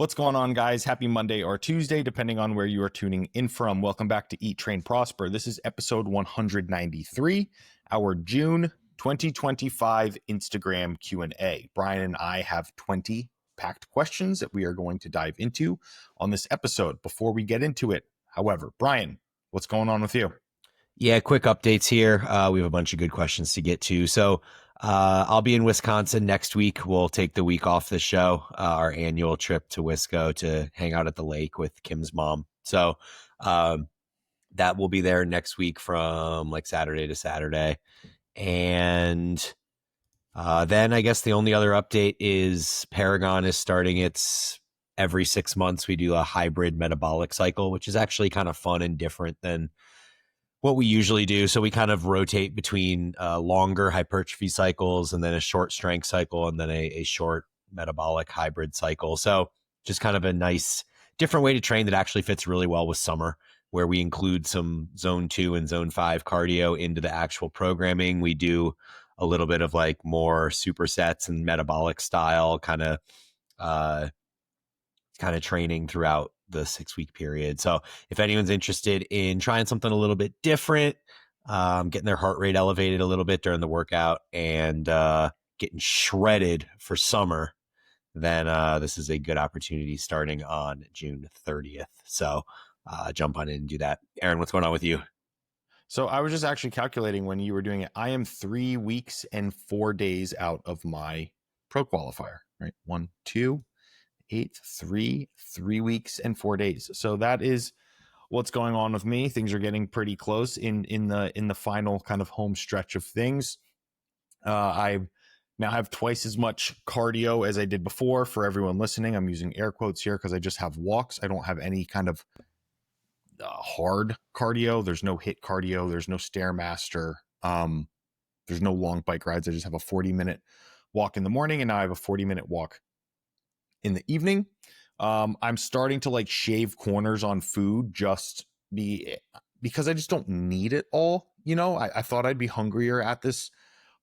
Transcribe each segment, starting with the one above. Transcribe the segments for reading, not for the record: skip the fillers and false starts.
What's going on, guys? Happy Monday or Tuesday, depending on where you are tuning in from. Welcome back to Eat, Train, Prosper. This is episode 193, our June 2025 Instagram Q&A. Bryan and I have 20 packed questions that we are going to dive into on this episode. Before we get into it, however, Bryan, what's going on with you? Yeah, quick updates here. We have a bunch of good questions to get to. So I'll be in Wisconsin next week. We'll take the week off the show, our annual trip to Wisco to hang out at the lake with Kim's mom. So that will be there next week from like Saturday to Saturday. And then I guess the only other update is Paragon is starting its every 6 months. We do a hybrid metabolic cycle, which is actually kind of fun and different than what we usually do. So we kind of rotate between longer hypertrophy cycles and then a short strength cycle and then a short metabolic hybrid cycle. So just kind of a nice different way to train that actually fits really well with summer, where we include some zone 2 and zone 5 cardio into the actual programming. We do a little bit of like more supersets and metabolic style kind of training throughout the 6-week period. So if anyone's interested in trying something a little bit different, getting their heart rate elevated a little bit during the workout and getting shredded for summer, then this is a good opportunity starting on June 30th. So jump on in and do that. Aaron, what's going on with you? So I was just actually calculating when you were doing it. I am 3 weeks and 4 days out of my pro qualifier, right? 1, 2, 8, 3 weeks and 4 days. So that is what's going on with me. Things are getting pretty close in the final kind of home stretch of things. I now have twice as much cardio as I did before. For everyone listening, I'm using air quotes here because I just have walks. I don't have any kind of hard cardio. There's no HIIT cardio. There's no Stairmaster. There's no long bike rides. I just have a 40-minute walk in the morning, and now I have a 40-minute walk in the evening. I'm starting to like shave corners on food because I just don't need it all. You know, I thought I'd be hungrier at this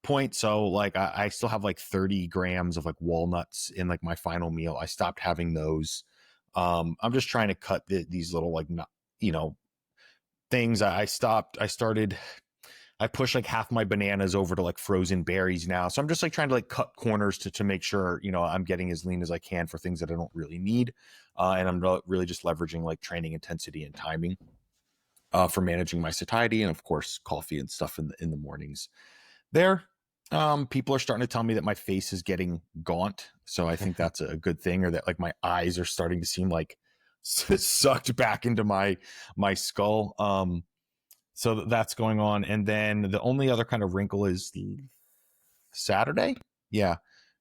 point. So like I still have like 30 grams of like walnuts in like my final meal. I stopped having those. I'm just trying to cut these little like, things. I push like half my bananas over to like frozen berries now. So I'm just like trying to like cut corners to make sure, I'm getting as lean as I can for things that I don't really need. And I'm really just leveraging like training intensity and timing for managing my satiety. And of course, coffee and stuff in the mornings there. People are starting to tell me that my face is getting gaunt. So I think that's a good thing, or that like my eyes are starting to seem like sucked back into my skull. So that's going on. And then the only other kind of wrinkle is Saturday. Yeah.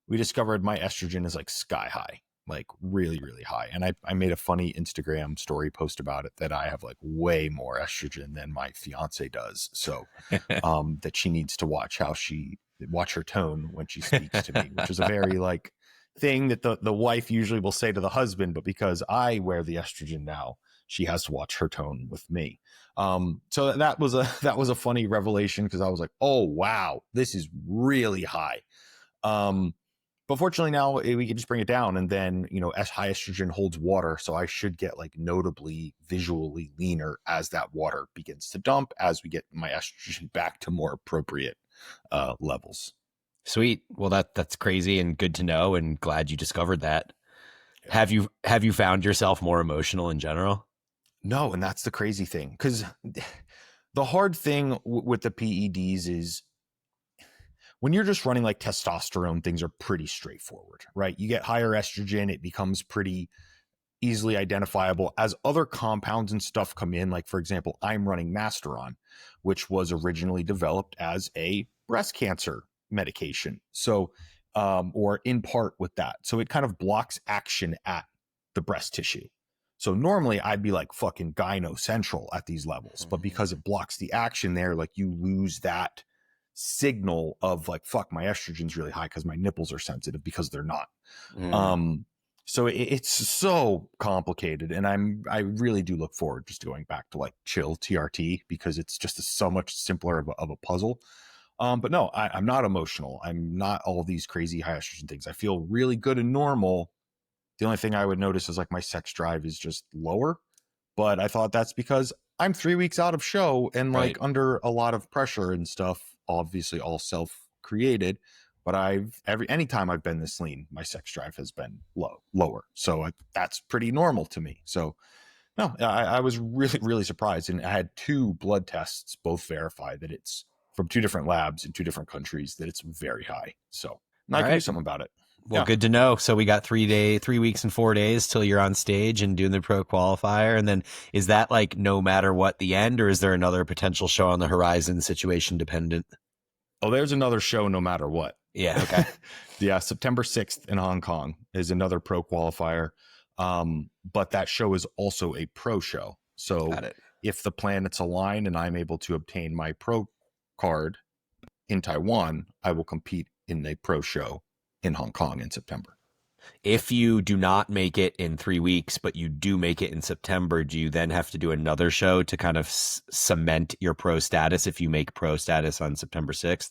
We discovered my estrogen is like sky high, like really, really high. And I made a funny Instagram story post about it that I have like way more estrogen than my fiance does. So that she needs to watch her tone when she speaks to me, which is a very like thing that the wife usually will say to the husband, but because I wear the estrogen now, she has to watch her tone with me. So that was a funny revelation, because I was like, oh wow, this is really high. But fortunately now we can just bring it down, and then as high estrogen holds water, so I should get like notably visually leaner as that water begins to dump, as we get my estrogen back to more appropriate levels. Sweet. Well, that's crazy and good to know, and glad you discovered that. Yeah. Have you found yourself more emotional in general? No, and that's the crazy thing, because the hard thing with the PEDs is when you're just running like testosterone, things are pretty straightforward, right? You get higher estrogen, it becomes pretty easily identifiable. As other compounds and stuff come in, like for example, I'm running Masteron, which was originally developed as a breast cancer medication. So, or in part with that. So it kind of blocks action at the breast tissue. So normally I'd be like fucking gyno central at these levels, but because it blocks the action there, like you lose that signal of like, fuck, my estrogen's really high because my nipples are sensitive, because they're not. So it's so complicated, and I really do look forward just to going back to like chill TRT, because it's just so much simpler of a puzzle. But no, I'm not emotional. I'm not all these crazy high estrogen things. I feel really good and normal, The only thing I would notice is like my sex drive is just lower, but I thought that's because I'm 3 weeks out of show and like Right. under a lot of pressure and stuff, obviously all self-created. But anytime I've been this lean, my sex drive has been lower. So that's pretty normal to me. So no, I was really, really surprised. And I had 2 blood tests, both verify that it's from 2 different labs in 2 different countries, that it's very high. So now All I can do right. something about it. Well, Yeah. good to know. So we got 3 weeks and 4 days till you're on stage and doing the pro qualifier. And then is that like no matter what the end, or is there another potential show on the horizon, situation dependent? Oh, there's another show no matter what. Yeah. Okay. Yeah. September 6th in Hong Kong is another pro qualifier. But that show is also a pro show. So Got it. if the planets align and I'm able to obtain my pro card in Taiwan, I will compete in a pro show in Hong Kong in September. If you do not make it in 3 weeks, but you do make it in September, do you then have to do another show to kind of cement your pro status if you make pro status on September 6th?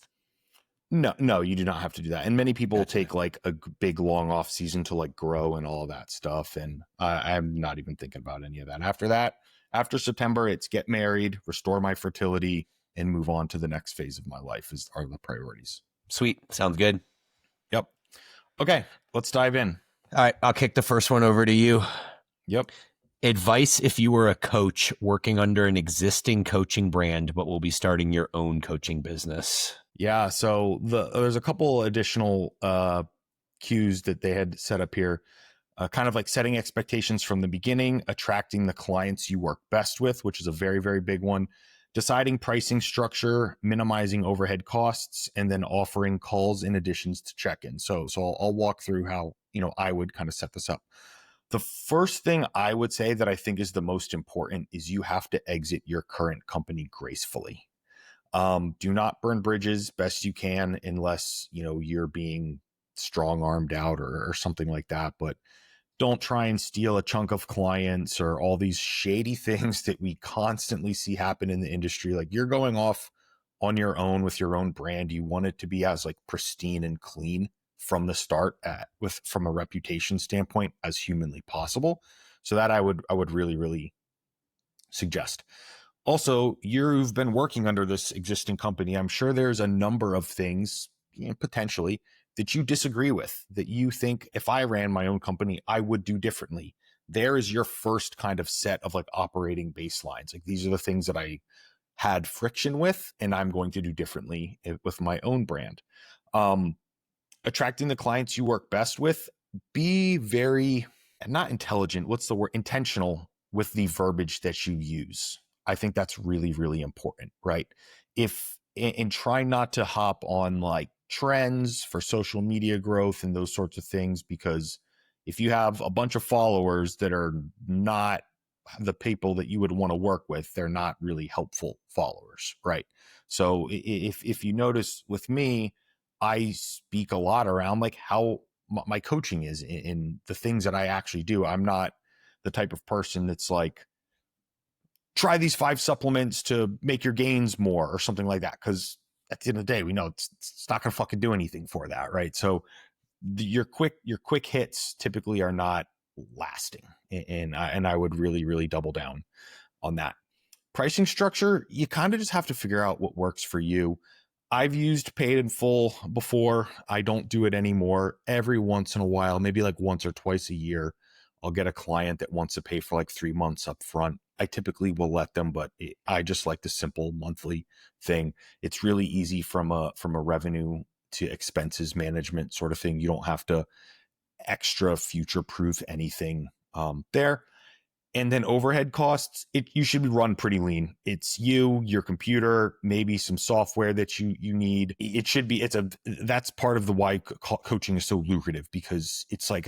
No, you do not have to do that. And many people Gotcha. take like a big long off season to like grow and all that stuff. And I'm not even thinking about any of that. After September, it's get married, restore my fertility, and move on to the next phase of my life are the priorities. Sweet. Sounds good. Yep. Okay, let's dive in. All right. I'll kick the first one over to you. Yep. Advice if you were a coach working under an existing coaching brand, but will be starting your own coaching business. Yeah. So there's a couple additional cues that they had set up here. Kind of like setting expectations from the beginning, attracting the clients you work best with, which is a very, very big one. Deciding pricing structure, minimizing overhead costs, and then offering calls in additions to check-in. So I'll walk through how, I would kind of set this up. The first thing I would say that I think is the most important is you have to exit your current company gracefully. Do not burn bridges best you can unless, you're being strong-armed out or something like that. But don't try and steal a chunk of clients or all these shady things that we constantly see happen in the industry. Like you're going off on your own with your own brand. You want it to be as like pristine and clean from the start from a reputation standpoint as humanly possible. So that I would really, really suggest. Also, you've been working under this existing company. I'm sure there's a number of things, potentially, that you disagree with, that you think if I ran my own company, I would do differently. There is your first kind of set of like operating baselines. Like these are the things that I had friction with, and I'm going to do differently with my own brand. Attracting the clients you work best with, be very, not intelligent, what's the word? Intentional with the verbiage that you use. I think that's really, really important, right? And try not to hop on like trends for social media growth and those sorts of things, because if you have a bunch of followers that are not the people that you would want to work with, they're not really helpful followers, right? So if you notice with me, I speak a lot around like how my coaching is in the things that I actually do. I'm not the type of person that's like, try these 5 supplements to make your gains more or something like that. Because at the end of the day, we know it's not going to fucking do anything for that, right? So your quick hits typically are not lasting, and I would really, really double down on that. Pricing structure, you kind of just have to figure out what works for you. I've used paid in full before. I don't do it anymore. Every once in a while, maybe like once or twice a year, I'll get a client that wants to pay for like 3 months up front. I typically will let them, but I just like the simple monthly thing. It's really easy from a revenue to expenses management sort of thing. You don't have to extra future proof anything there. And then overhead costs, you should run pretty lean. It's your computer, maybe some software that you need. It should be, that's part of the why coaching is so lucrative, because it's like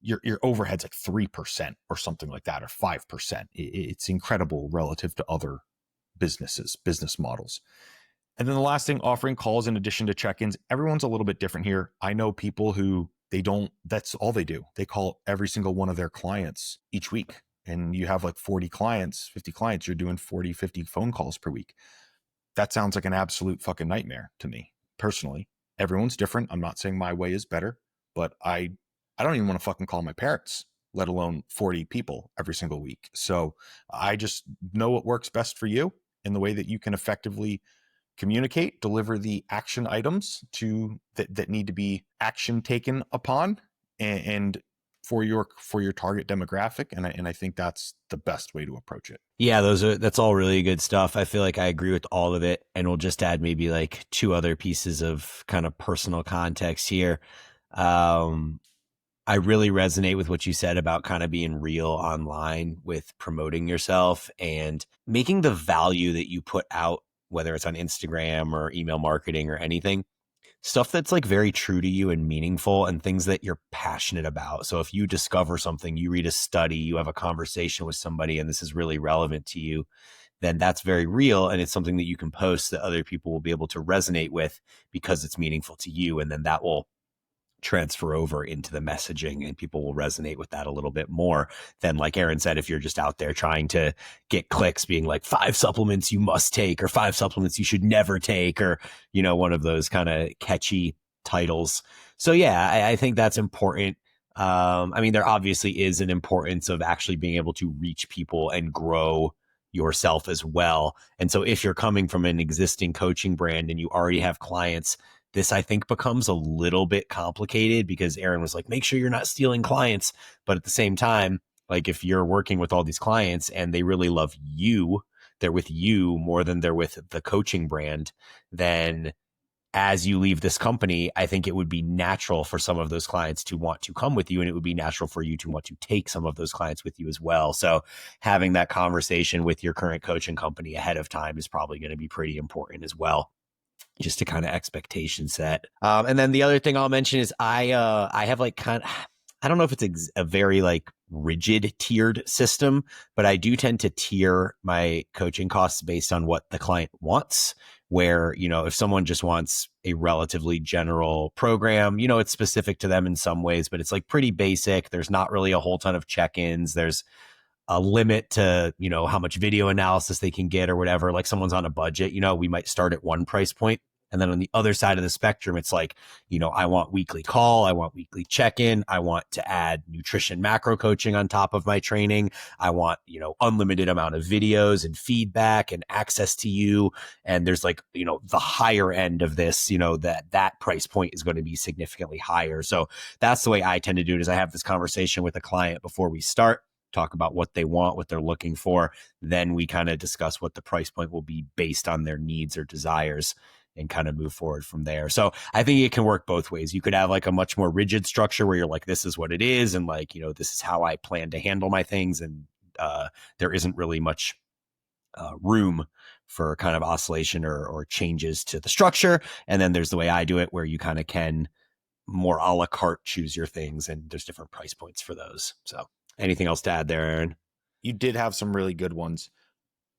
your overhead's like 3% or something like that, or 5%. It's incredible relative to other business models. And then the last thing, offering calls in addition to check-ins. Everyone's a little bit different here. I know people who that's all they do. They call every single one of their clients each week. And you have like 40 clients, 50 clients, you're doing 40, 50 phone calls per week. That sounds like an absolute fucking nightmare to me personally. Everyone's different. I'm not saying my way is better, but I I don't even want to fucking call my parents, let alone 40 people every single week. So I just know what works best for you in the way that you can effectively communicate, deliver the action items to that need to be action taken upon, and for your target demographic. And I think that's the best way to approach it. Yeah, that's all really good stuff. I feel like I agree with all of it, and we'll just add maybe like two other pieces of kind of personal context here. I really resonate with what you said about kind of being real online with promoting yourself and making the value that you put out, whether it's on Instagram or email marketing or anything, stuff that's like very true to you and meaningful and things that you're passionate about. So if you discover something, you read a study, you have a conversation with somebody, and this is really relevant to you, then that's very real. And it's something that you can post that other people will be able to resonate with because it's meaningful to you. And then that will transfer over into the messaging, and people will resonate with that a little bit more than, like Aaron said, if you're just out there trying to get clicks, being like 5 supplements you must take or 5 supplements you should never take, or, you know, one of those kind of catchy titles. So yeah, I think that's important. I mean, there obviously is an importance of actually being able to reach people and grow yourself as well. And so if you're coming from an existing coaching brand and you already have clients, this, I think, becomes a little bit complicated because Aaron was like, make sure you're not stealing clients. But at the same time, like if you're working with all these clients and they really love you, they're with you more than they're with the coaching brand, then as you leave this company, I think it would be natural for some of those clients to want to come with you, and it would be natural for you to want to take some of those clients with you as well. So having that conversation with your current coaching company ahead of time is probably going to be pretty important as well, just to kind of expectation set. And then the other thing I'll mention is I have like I don't know if it's a very like rigid tiered system, but I do tend to tier my coaching costs based on what the client wants. Where, you know, if someone just wants a relatively general program, you know, it's specific to them in some ways, but it's like pretty basic. There's not really a whole ton of check-ins. There's a limit to, you know, how much video analysis they can get or whatever. Like someone's on a budget, you know, we might start at one price point. And then on the other side of the spectrum, it's like, you know, I want weekly call, I want weekly check-in, I want to add nutrition macro coaching on top of my training. I want, you know, unlimited amount of videos and feedback and access to you. And there's like, you know, the higher end of this, you know, that price point is going to be significantly higher. So that's the way I tend to do it, is I have this conversation with a client before we start, talk about what they want, what they're looking for. Then we kind of discuss what the price point will be based on their needs or desires, and kind of move forward from there. So I think it can work both ways. You could have like a much more rigid structure where you're like, this is what it is. And like, you know, this is how I plan to handle my things. And there isn't really much room for kind of oscillation or changes to the structure. And then there's the way I do it, where you kind of can more a la carte choose your things, and there's different price points for those. So anything else to add there, Aaron? You did have some really good ones.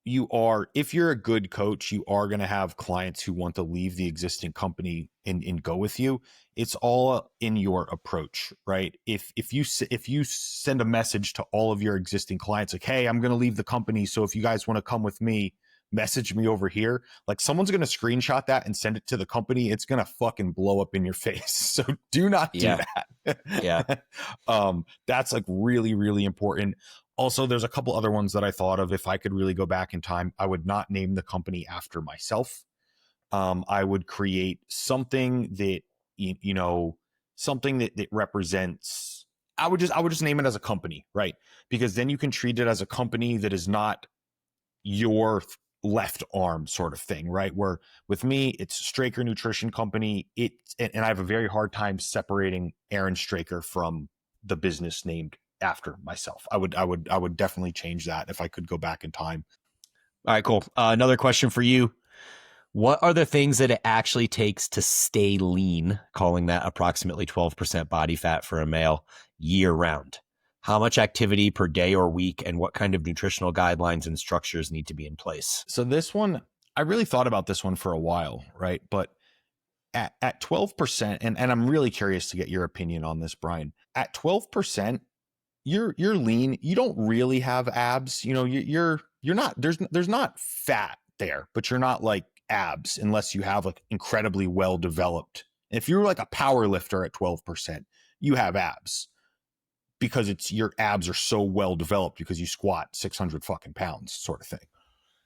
If you're a good coach, you are going to have clients who want to leave the existing company and go with you. It's all in your approach, right? If you send a message to all of your existing clients, like, hey, I'm going to leave the company, so if you guys want to come with me, message me over here. Like, someone's going to screenshot that and send it to the company. It's going to fucking blow up in your face. So do not do that. Yeah. That's like really, really important. Also, there's a couple other ones that I thought of. If I could really go back in time, I would not name the company after myself. I would create something that, you know, something that represents, I would just name it as a company, right? Because then you can treat it as a company that is not your left arm sort of thing, right? Where with me, it's Straker Nutrition Company. And I have a very hard time separating Aaron Straker from the business named after myself. I would definitely change that if I could go back in time. All right, cool. Another question for you. What are the things that it actually takes to stay lean, calling that approximately 12% body fat for a male, year round? How much activity per day or week, and what kind of nutritional guidelines and structures need to be in place? So this one, I really thought about this one for a while, right? But at 12%, and I'm really curious to get your opinion on this, Bryan. At 12%, you're lean. You don't really have abs. You know, you're not, there's not fat there, but you're not like abs unless you have like incredibly well developed. If you're like a power lifter at 12%, you have abs because your abs are so well developed because you squat 600 fucking pounds sort of thing.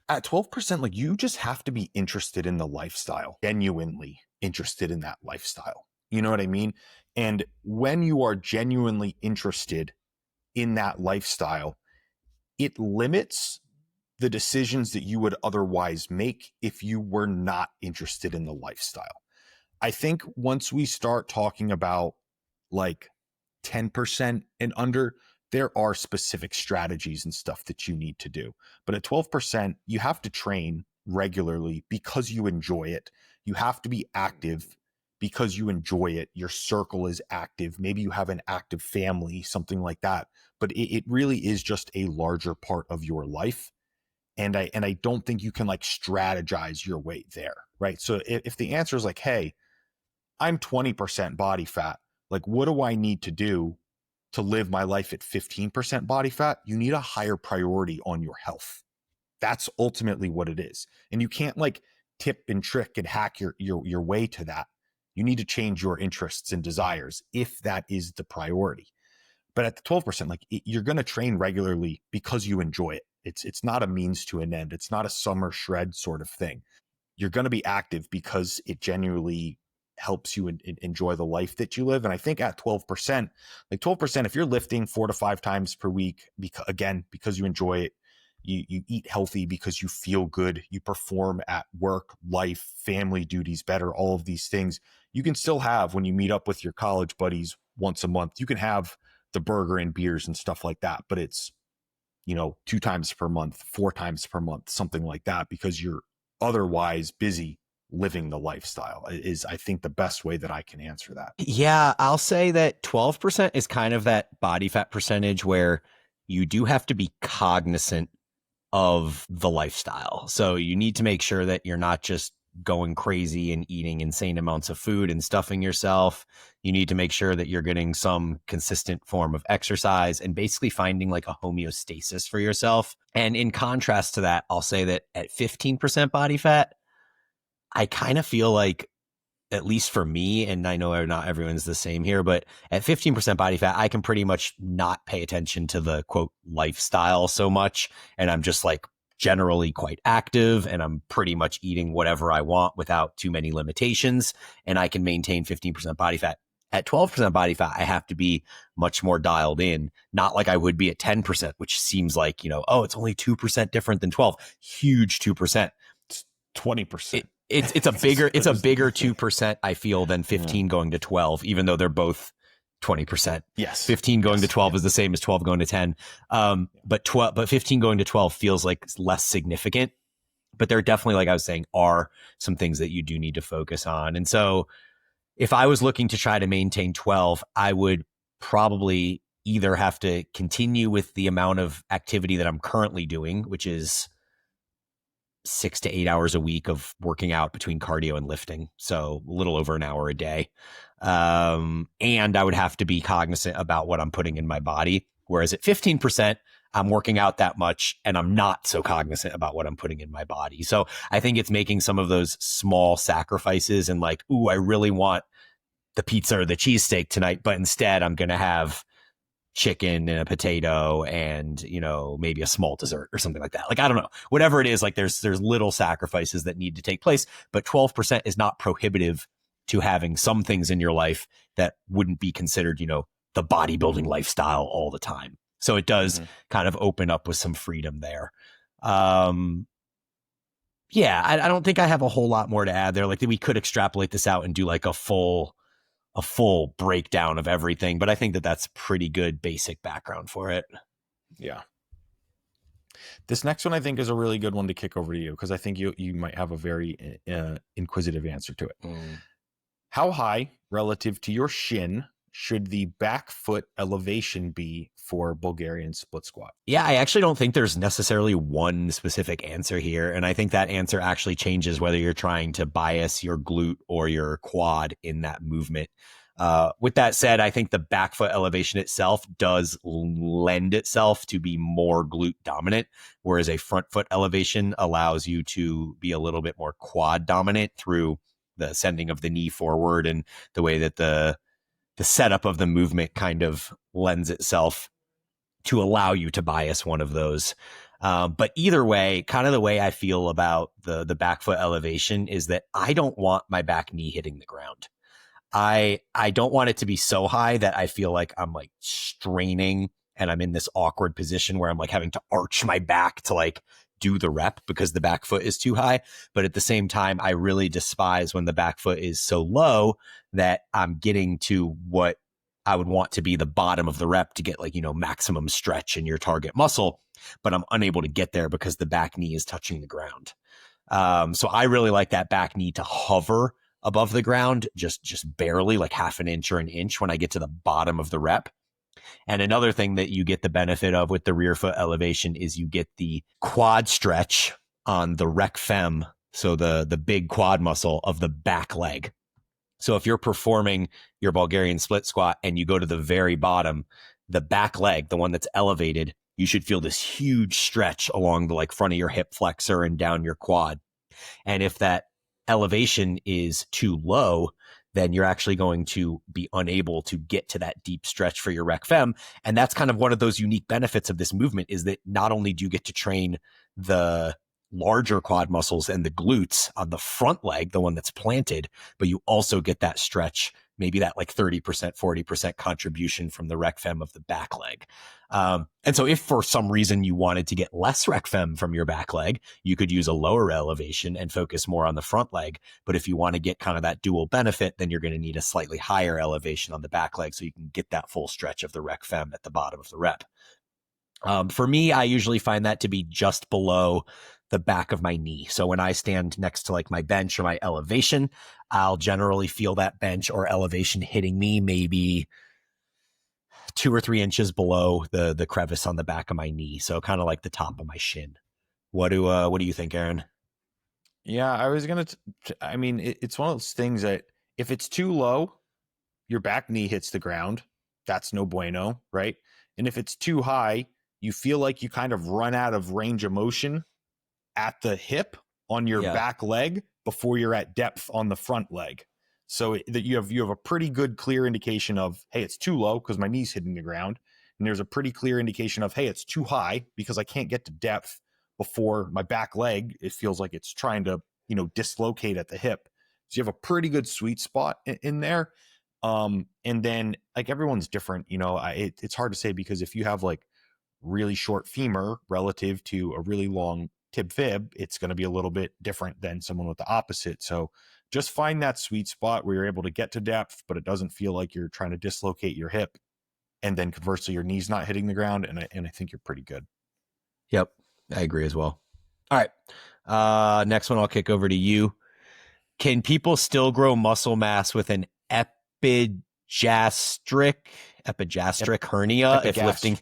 At 12%, like you just have to be interested in the lifestyle, genuinely interested in that lifestyle. You know what I mean? And when you are genuinely interested in that lifestyle, it limits the decisions that you would otherwise make if you were not interested in the lifestyle. I think once we start talking about like 10% and under, there are specific strategies and stuff that you need to do. But at 12%, you have to train regularly because you enjoy it. You have to be active because you enjoy it. Your circle is active. Maybe you have an active family, something like that. But it really is just a larger part of your life. And I don't think you can like strategize your way there, right? So if the answer is like, hey, I'm 20% body fat, like what do I need to do to live my life at 15% body fat? You need a higher priority on your health. That's ultimately what it is. And you can't like tip and trick and hack your way to that. You need to change your interests and desires if that is the priority. But at the 12%, like you're going to train regularly because you enjoy it. It's not a means to an end. It's not a summer shred sort of thing. You're going to be active because it genuinely helps you enjoy the life that you live. And I think at 12%, like 12%, if you're lifting 4 to 5 times per week, because you enjoy it, you eat healthy because you feel good, you perform at work, life, family duties better, all of these things, you can still have when you meet up with your college buddies once a month, you can have the burger and beers and stuff like that, but it's, 2 times per month, 4 times per month, something like that, because you're otherwise busy living the lifestyle is, I think, the best way that I can answer that. Yeah, I'll say that 12% is kind of that body fat percentage where you do have to be cognizant of the lifestyle. So you need to make sure that you're not just going crazy and eating insane amounts of food and stuffing yourself. You need to make sure that you're getting some consistent form of exercise and basically finding like a homeostasis for yourself. And in contrast to that, I'll say that at 15% body fat, I kind of feel like, at least for me, and I know not everyone's the same here, but at 15% body fat, I can pretty much not pay attention to the quote lifestyle so much. And I'm just like generally quite active and I'm pretty much eating whatever I want without too many limitations. And I can maintain 15% body fat. At 12% body fat, I have to be much more dialed in, not like I would be at 10%, which seems like, it's only 2% different than 12. Huge 2%. It's 20%. It's a bigger 2%, I feel, than 15 going to 12, even though they're both 20%. Yes. 15 going to 12 is the same as 12 going to 10. But 15 going to 12 feels like less significant. But there definitely, like I was saying, are some things that you do need to focus on. And so if I was looking to try to maintain 12, I would probably either have to continue with the amount of activity that I'm currently doing, which is 6 to 8 hours a week of working out between cardio and lifting. So a little over an hour a day. And I would have to be cognizant about what I'm putting in my body. Whereas at 15%, I'm working out that much and I'm not so cognizant about what I'm putting in my body. So I think it's making some of those small sacrifices and like, ooh, I really want the pizza or the cheesesteak tonight, but instead I'm going to have chicken and a potato and, maybe a small dessert or something like that. Like, I don't know, whatever it is, like there's little sacrifices that need to take place, but 12% is not prohibitive to having some things in your life that wouldn't be considered, the bodybuilding lifestyle all the time. So it does kind of open up with some freedom there. I don't think I have a whole lot more to add there. Like we could extrapolate this out and do like a full breakdown of everything, but I think that that's pretty good basic background for it. Yeah. This next one I think is a really good one to kick over to you because I think you might have a very inquisitive answer to it. How high relative to your shin should the back foot elevation be for Bulgarian split squat? Yeah, I actually don't think there's necessarily one specific answer here. And I think that answer actually changes whether you're trying to bias your glute or your quad in that movement. With that said, I think the back foot elevation itself does lend itself to be more glute dominant, whereas a front foot elevation allows you to be a little bit more quad dominant through the sending of the knee forward and the way that the setup of the movement kind of lends itself to allow you to bias one of those. But either way, kind of the way I feel about the back foot elevation is that I don't want my back knee hitting the ground. I don't want it to be so high that I feel like I'm like straining and I'm in this awkward position where I'm like having to arch my back to like do the rep because the back foot is too high. But at the same time, I really despise when the back foot is so low that I'm getting to what I would want to be the bottom of the rep to get like, maximum stretch in your target muscle, but I'm unable to get there because the back knee is touching the ground. So I really like that back knee to hover above the ground, just barely, like half an inch or an inch when I get to the bottom of the rep. And another thing that you get the benefit of with the rear foot elevation is you get the quad stretch on the rec fem, so the big quad muscle of the back leg. So if you're performing your Bulgarian split squat and you go to the very bottom, the back leg, the one that's elevated, you should feel this huge stretch along the like front of your hip flexor and down your quad. And if that elevation is too low, then you're actually going to be unable to get to that deep stretch for your rec fem. And that's kind of one of those unique benefits of this movement is that not only do you get to train the larger quad muscles and the glutes on the front leg, the one that's planted, but you also get that stretch, maybe that like 30%, 40% contribution from the rec fem of the back leg. And so if for some reason you wanted to get less rec fem from your back leg, you could use a lower elevation and focus more on the front leg. But if you want to get kind of that dual benefit, then you're going to need a slightly higher elevation on the back leg so you can get that full stretch of the rec fem at the bottom of the rep. For me, I usually find that to be just below the back of my knee. So when I stand next to like my bench or my elevation, I'll generally feel that bench or elevation hitting me maybe 2 or 3 inches below the crevice on the back of my knee. So kind of like the top of my shin. What do you think, Aaron? Yeah, I was going to, I mean, it's one of those things that if it's too low, your back knee hits the ground. That's no bueno, right? And if it's too high, you feel like you kind of run out of range of motion at the hip on your back leg before you're at depth on the front leg. So that you have a pretty good clear indication of, hey, it's too low because my knee's hitting the ground. And there's a pretty clear indication of, hey, it's too high because I can't get to depth before my back leg. It feels like it's trying to, dislocate at the hip. So you have a pretty good sweet spot in there. And then like everyone's different, it's hard to say because if you have like really short femur relative to a really long tib fib, it's going to be a little bit different than someone with the opposite. So just find that sweet spot where you're able to get to depth, but it doesn't feel like you're trying to dislocate your hip. And then conversely, your knee's not hitting the ground. And I think you're pretty good. Yep. I agree as well. All right. Next one, I'll kick over to you. Can people still grow muscle mass with an epigastric hernia if lifting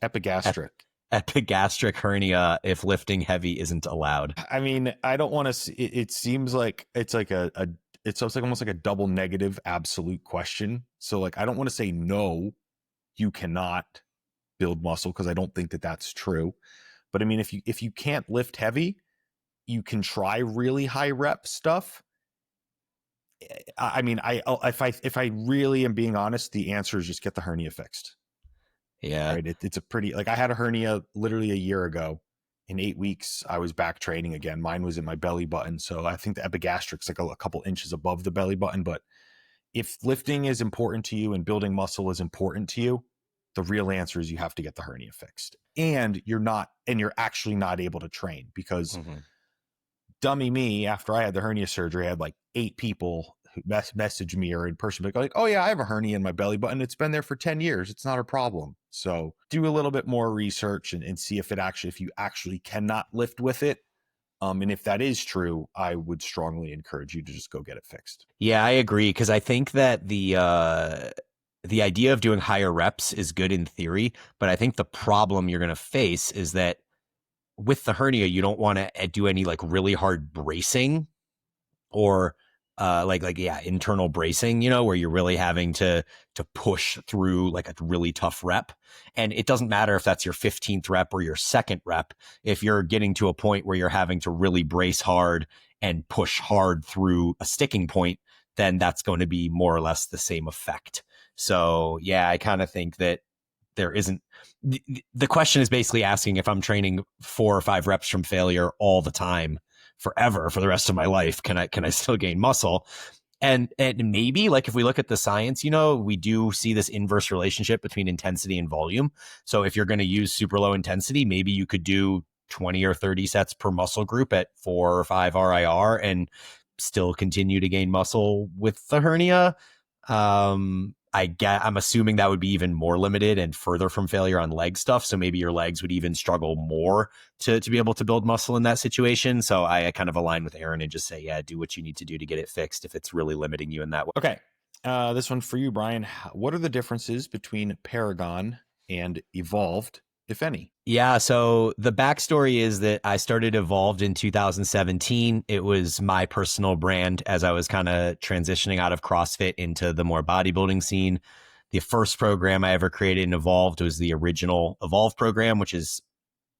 epigastric hernia if lifting heavy isn't allowed? I mean, I don't want to. It seems like it's like it's almost like a double negative absolute question. So like, I don't want to say no, you cannot build muscle because I don't think that that's true. But I mean, if you can't lift heavy, you can try really high rep stuff. I mean, if I really am being honest, the answer is just get the hernia fixed. Yeah. Right. It's a pretty, like I had a hernia literally a year ago. In 8 weeks, I was back training again. Mine was in my belly button. So I think the epigastric's like a couple inches above the belly button. But if lifting is important to you and building muscle is important to you, the real answer is you have to get the hernia fixed. And you're actually not able to train because dummy me, after I had the hernia surgery, I had like 8 people who message me or in person like, oh yeah, I have a hernia in my belly button. It's been there for 10 years. It's not a problem. So do a little bit more research and see if you actually cannot lift with it. And if that is true, I would strongly encourage you to just go get it fixed. Yeah, I agree. Cause I think that the idea of doing higher reps is good in theory, but I think the problem you're going to face is that with the hernia, you don't want to do any like really hard bracing or internal bracing, where you're really having to push through like a really tough rep. And it doesn't matter if that's your 15th rep or your second rep. If you're getting to a point where you're having to really brace hard and push hard through a sticking point, then that's going to be more or less the same effect. So yeah, I kind of think that there isn't, the question is basically asking if I'm training 4 or 5 reps from failure all the time forever for the rest of my life, can I still gain muscle? And maybe, like, if we look at the science, we do see this inverse relationship between intensity and volume. So if you're going to use super low intensity, maybe you could do 20 or 30 sets per muscle group at 4 or 5 RIR and still continue to gain muscle with the hernia. I'm assuming that would be even more limited and further from failure on leg stuff. So maybe your legs would even struggle more to be able to build muscle in that situation. So I kind of align with Aaron and just say, yeah, do what you need to do to get it fixed if it's really limiting you in that way. Okay. This one for you, Bryan. What are the differences between Paragon and Evolved, if any? Yeah, so the backstory is that I started Evolved in 2017. It was my personal brand as I was kind of transitioning out of CrossFit into the more bodybuilding scene. The first program I ever created in Evolved was the original Evolved program, which is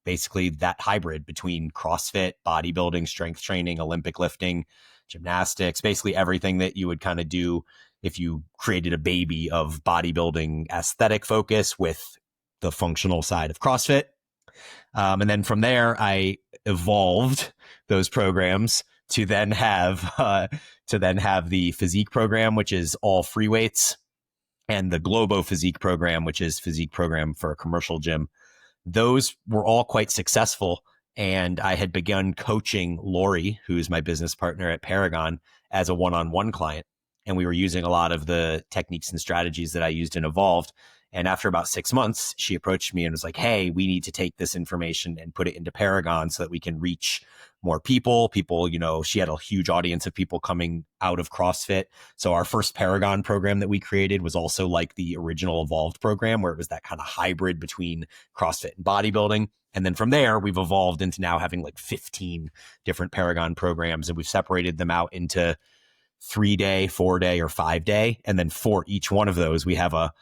basically that hybrid between CrossFit, bodybuilding, strength training, Olympic lifting, gymnastics, basically everything that you would kind of do if you created a baby of bodybuilding aesthetic focus with the functional side of CrossFit. And then from there, I evolved those programs to then have the physique program, which is all free weights, and the Globo physique program, which is physique program for a commercial gym. Those were all quite successful. And I had begun coaching Lori, who's my business partner at Paragon, as a one-on-one client. And we were using a lot of the techniques and strategies that I used in Evolved. And after about 6 months, she approached me and was like, hey, we need to take this information and put it into Paragon so that we can reach more people. She had a huge audience of people coming out of CrossFit. So our first Paragon program that we created was also like the original Evolved program, where it was that kind of hybrid between CrossFit and bodybuilding. And then from there, we've evolved into now having like 15 different Paragon programs, and we've separated them out into 3-day, 4-day, or 5-day. And then for each one of those, we have a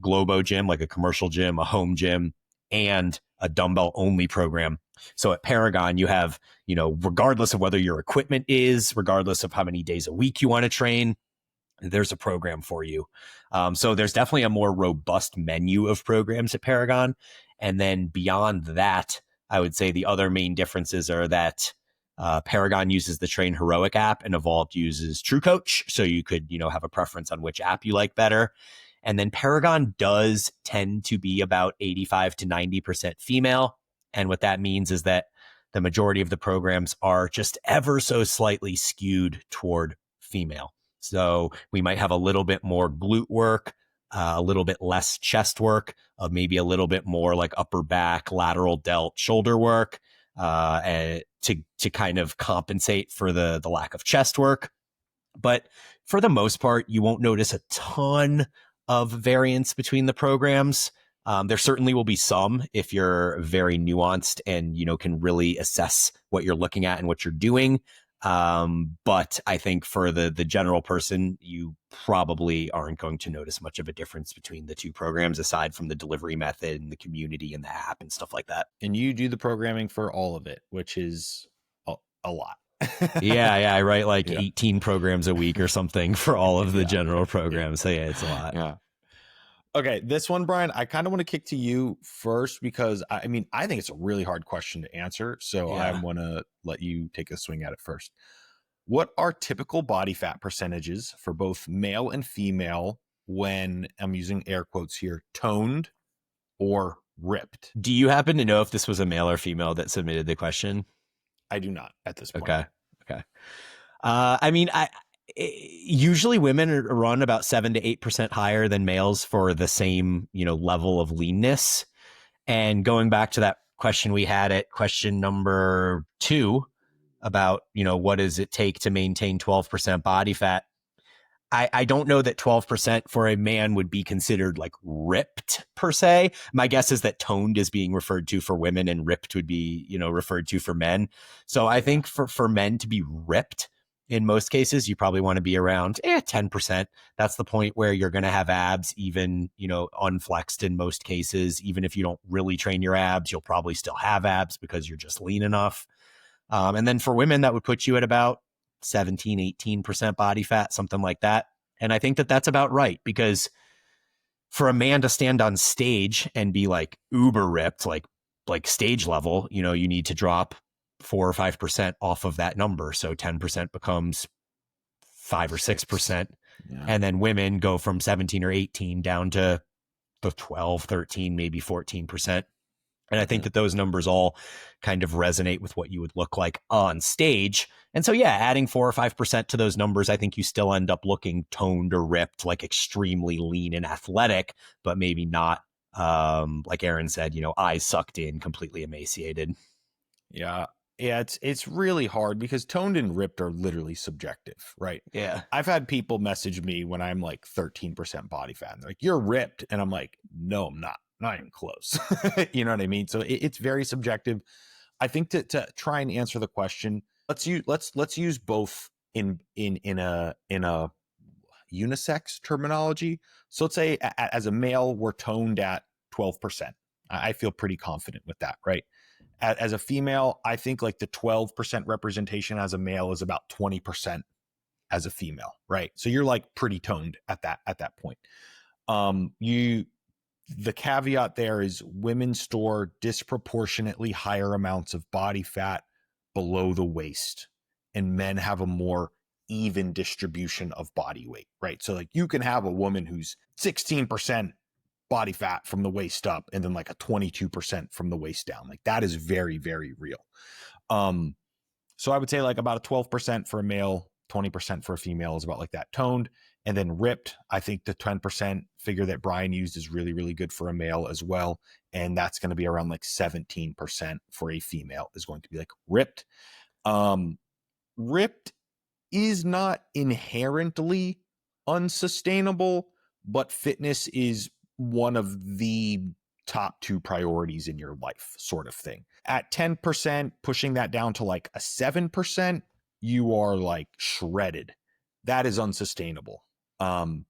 Globo gym, like a commercial gym, a home gym, and a dumbbell only program. So at Paragon, you have, regardless of whether your equipment is, regardless of how many days a week you want to train, there's a program for you. So there's definitely a more robust menu of programs at Paragon. And then beyond that, I would say the other main differences are that Paragon uses the Train Heroic app and Evolved uses True Coach. So you could, have a preference on which app you like better. And then Paragon does tend to be about 85 to 90% female. And what that means is that the majority of the programs are just ever so slightly skewed toward female. So we might have a little bit more glute work, a little bit less chest work, maybe a little bit more like upper back, lateral delt, shoulder work, to kind of compensate for the lack of chest work. But for the most part, you won't notice a ton of variance between the programs. There certainly will be some if you're very nuanced and, can really assess what you're looking at and what you're doing. But I think for the general person, you probably aren't going to notice much of a difference between the two programs, aside from the delivery method and the community and the app and stuff like that. And you do the programming for all of it, which is a lot. Yeah, I write like 18 programs a week or something for all of the general programs. So yeah, it's a lot. Yeah. Okay, this one, Bryan, I kind of want to kick to you first because I think it's a really hard question to answer. So I want to let you take a swing at it first. What are typical body fat percentages for both male and female when, I'm using air quotes here, toned or ripped? Do you happen to know if this was a male or female that submitted the question? I do not at this point. Okay. Usually women run about 7 to 8% higher than males for the same, level of leanness. And going back to that question we had at question number 2 about, what does it take to maintain 12% body fat? I don't know that 12% for a man would be considered like ripped per se. My guess is that toned is being referred to for women and ripped would be, referred to for men. So I think for men to be ripped, in most cases, you probably want to be around 10%. That's the point where you're going to have abs, even, unflexed in most cases. Even if you don't really train your abs, you'll probably still have abs because you're just lean enough. And then for women, that would put you at about 17, 18% body fat, something like that. And I think that that's about right because for a man to stand on stage and be like uber ripped, like stage level, you know, you need to drop 4 or 5% off of that number. So 10% becomes 5 or 6%. Yeah. And then women go from 17 or 18 down to the 12, 13, maybe 14%. And I think that those numbers all kind of resonate with what you would look like on stage. And so, yeah, adding 4 or 5% to those numbers, I think you still end up looking toned or ripped, like extremely lean and athletic, but maybe not, like Aaron said, you know, eyes sucked in, completely emaciated. Yeah. Yeah, it's really hard because toned and ripped are literally subjective, right? Yeah. I've had people message me when I'm like 13% body fat. And they're like, "You're ripped." And I'm like, "No, I'm not even close." You know what I mean? So it's very subjective. I think to try and answer the question, let's use both in a unisex terminology. So let's say as a male, we're toned at 12%. I feel pretty confident with that, right? As a female, I think like the 12% representation as a male is about 20% as a female, right? So you're like pretty toned at that point. The caveat there is women store disproportionately higher amounts of body fat below the waist, and men have a more even distribution of body weight, right? So like you can have a woman who's 16% body fat from the waist up and then like a 22% from the waist down. Like that is very, very real. So I would say like about a 12% for a male, 20% for a female is about like that toned. And then ripped, I think the 10% figure that Bryan used is really, really good for a male as well. And that's going to be around like 17% for a female is going to be like ripped. Ripped is not inherently unsustainable, but fitness is one of the top 2 priorities in your life, sort of thing. At 10%, pushing that down to like a 7%, you are like shredded. That is unsustainable. And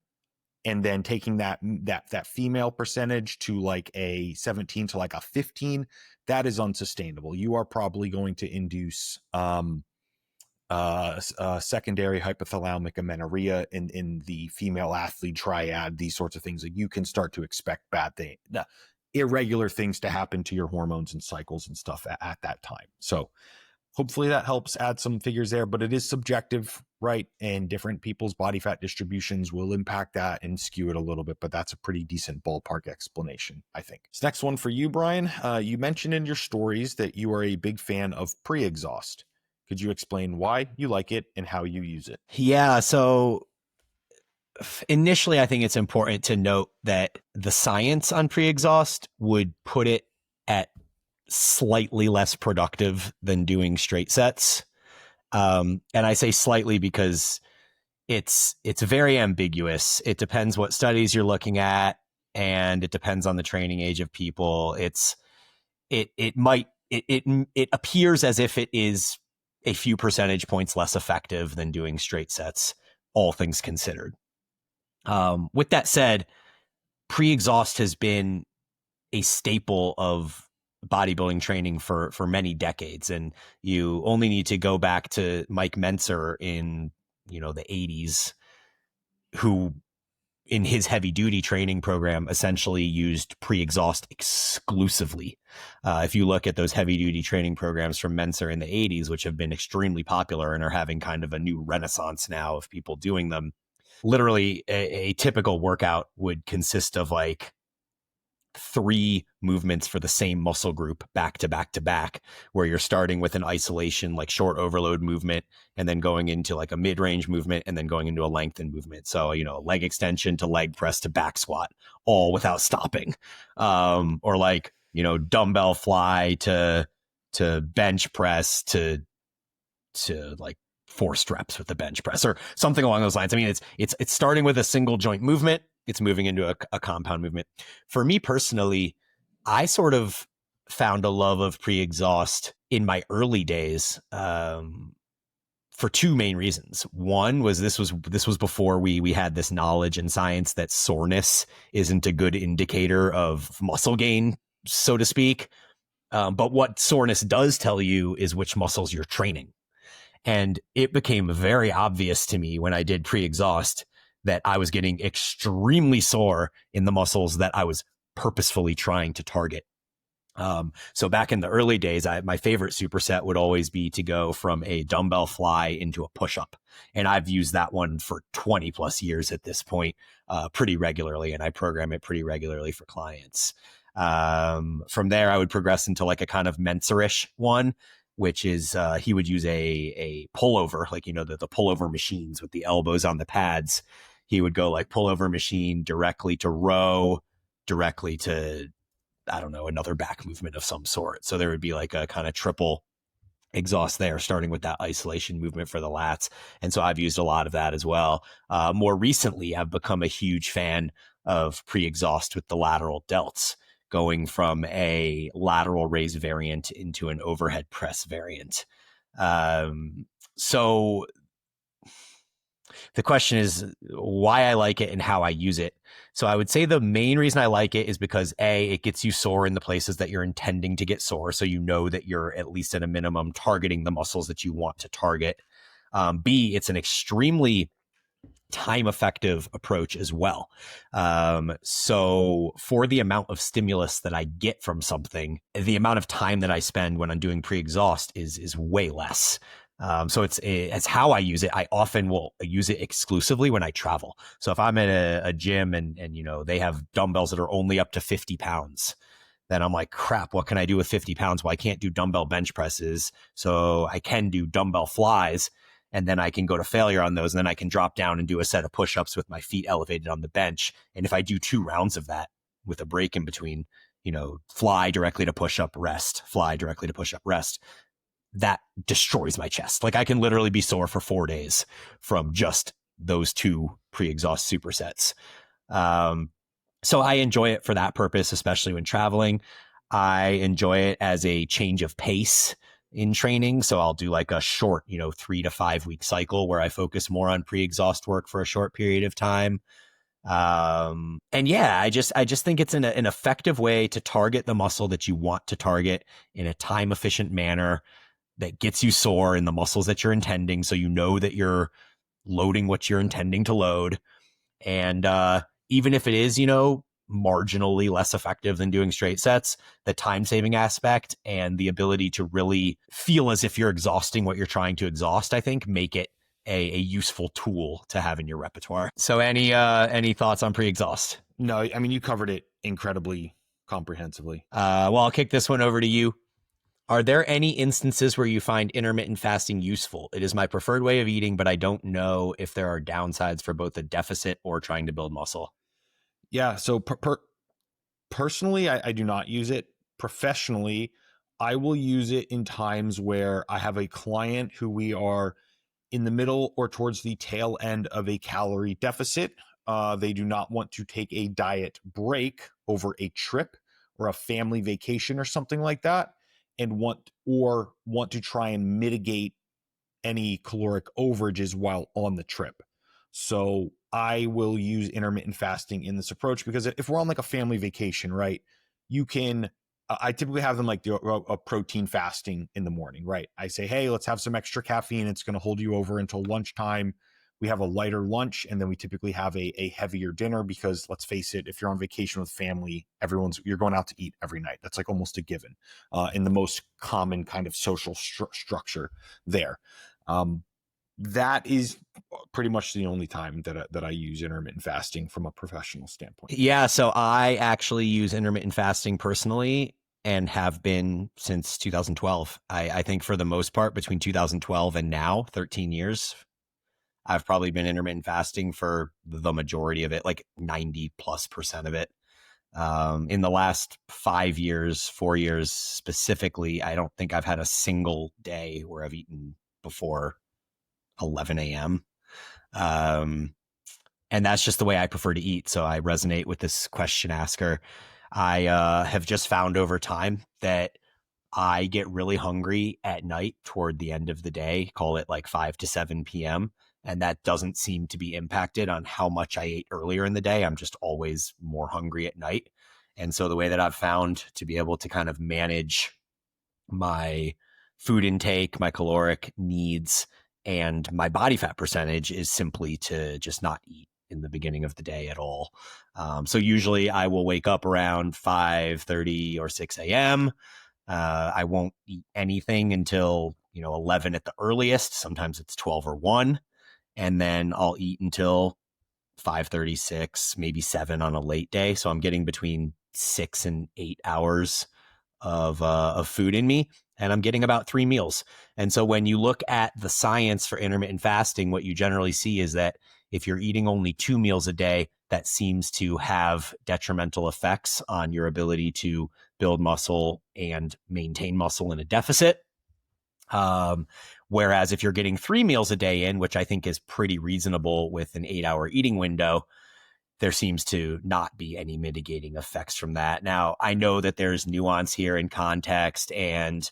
then taking that female percentage to like a 17 to like a 15, that is unsustainable. You are probably going to induce secondary hypothalamic amenorrhea in the female athlete triad, these sorts of things. Like you can start to expect irregular things to happen to your hormones and cycles and stuff at that time. So hopefully that helps add some figures there, but it is subjective, right? And different people's body fat distributions will impact that and skew it a little bit, but that's a pretty decent ballpark explanation, I think. This next one for you, Bryan. You mentioned in your stories that you are a big fan of PreExhaust. Could you explain why you like it and how you use it? Yeah. So initially, I think it's important to note that the science on PreExhaust would put it at slightly less productive than doing straight sets. And I say slightly because it's very ambiguous. It depends what studies you're looking at, and it depends on the training age of people. It appears as if it is a few percentage points less effective than doing straight sets, all things considered. With that said, PreExhaust has been a staple of bodybuilding training for many decades, and you only need to go back to Mike Mentzer in the 80s, who in his heavy duty training program essentially used PreExhaust exclusively. If you look at those heavy duty training programs from Mentzer in the 80s, which have been extremely popular and are having kind of a new renaissance now of people doing them, literally a typical workout would consist of like 3 movements for the same muscle group back to back to back, where you're starting with an isolation, like short overload movement, and then going into like a mid-range movement, and then going into a lengthened movement. So, leg extension to leg press to back squat, all without stopping. Or like, dumbbell fly to bench press to like forced reps with the bench press or something along those lines. I mean, it's starting with a single joint movement. It's moving into a compound movement. For me personally, I sort of found a love of PreExhaust in my early days for 2 main reasons. One was this was before we had this knowledge and science that soreness isn't a good indicator of muscle gain, so to speak. But what soreness does tell you is which muscles you're training. And it became very obvious to me when I did PreExhaust that I was getting extremely sore in the muscles that I was purposefully trying to target. So back in the early days, my favorite superset would always be to go from a dumbbell fly into a push-up. And I've used that one for 20 plus years at this point, pretty regularly. And I program it pretty regularly for clients. From there, I would progress into like a kind of Menserish one, which is, he would use a pullover, like, the pullover machines with the elbows on the pads. He would go like pullover machine directly to row, directly to, I don't know, another back movement of some sort. So there would be like a kind of triple exhaust there, starting with that isolation movement for the lats. And so I've used a lot of that as well. More recently, I've become a huge fan of PreExhaust with the lateral delts, going from a lateral raise variant into an overhead press variant. So the question is why I like it and how I use it. So I would say the main reason I like it is because A, it gets you sore in the places that you're intending to get sore. So you know that you're at least at a minimum targeting the muscles that you want to target. B, it's an extremely time effective approach as well. So for the amount of stimulus that I get from something, the amount of time that I spend when I'm doing pre-exhaust is way less. So it's how I use it. I often will use it exclusively when I travel. So if I'm at a gym and they have dumbbells that are only up to 50 pounds, then I'm like, crap, what can I do with 50 pounds? Well, I can't do dumbbell bench presses. So I can do dumbbell flies, and then I can go to failure on those. And then I can drop down and do a set of push-ups with my feet elevated on the bench. And if I do 2 rounds of that with a break in between, fly directly to push-up, rest, fly directly to push-up, rest, that destroys my chest. Like I can literally be sore for 4 days from just those 2 pre-exhaust supersets. So I enjoy it for that purpose, especially when traveling. I enjoy it as a change of pace in training. So I'll do like a short, 3 to 5 week cycle where I focus more on pre-exhaust work for a short period of time. And yeah, I just think it's an effective way to target the muscle that you want to target in a time efficient manner that gets you sore in the muscles that you're intending. So you know that you're loading what you're intending to load. And even if it is, marginally less effective than doing straight sets, the time saving aspect and the ability to really feel as if you're exhausting what you're trying to exhaust, I think make it a useful tool to have in your repertoire. So any thoughts on pre-exhaust? No, I mean, you covered it incredibly comprehensively. Well, I'll kick this one over to you. Are there any instances where you find intermittent fasting useful? It is my preferred way of eating, but I don't know if there are downsides for both a deficit or trying to build muscle. Yeah. So personally, I do not use it. Professionally, I will use it in times where I have a client who we are in the middle or towards the tail end of a calorie deficit. They do not want to take a diet break over a trip or a family vacation or something like that, and want to try and mitigate any caloric overages while on the trip. So I will use intermittent fasting in this approach because if we're on like a family vacation, right, you can, I typically have them like do a protein fasting in the morning, right? I say, hey, let's have some extra caffeine. It's going to hold you over until lunchtime. We have a lighter lunch, and then we typically have a heavier dinner because let's face it, if you're on vacation with family, you're going out to eat every night. That's like almost a given in the most common kind of social structure there. That is pretty much the only time that I use intermittent fasting from a professional standpoint. Yeah, so I actually use intermittent fasting personally and have been since 2012. I think for the most part, between 2012 and now, 13 years, I've probably been intermittent fasting for the majority of it, like 90+% of it. In the last 4 years specifically, I don't think I've had a single day where I've eaten before 11 a.m. And that's just the way I prefer to eat. So I resonate with this question asker. I have just found over time that I get really hungry at night toward the end of the day, call it like 5 to 7 p.m. And that doesn't seem to be impacted on how much I ate earlier in the day. I'm just always more hungry at night. And so the way that I've found to be able to kind of manage my food intake, my caloric needs, and my body fat percentage is simply to just not eat in the beginning of the day at all. So usually I will wake up around 5:30 or 6 a.m. I won't eat anything until 11 at the earliest. Sometimes it's 12 or 1, and then I'll eat until 5:36, maybe 7 on a late day. So I'm getting between 6 and 8 hours of food in me, and I'm getting about 3 meals. And so when you look at the science for intermittent fasting, what you generally see is that if you're eating only 2 meals a day, that seems to have detrimental effects on your ability to build muscle and maintain muscle in a deficit. Whereas if you're getting 3 meals a day in, which I think is pretty reasonable with an 8-hour eating window, there seems to not be any mitigating effects from that. Now, I know that there's nuance here in context, and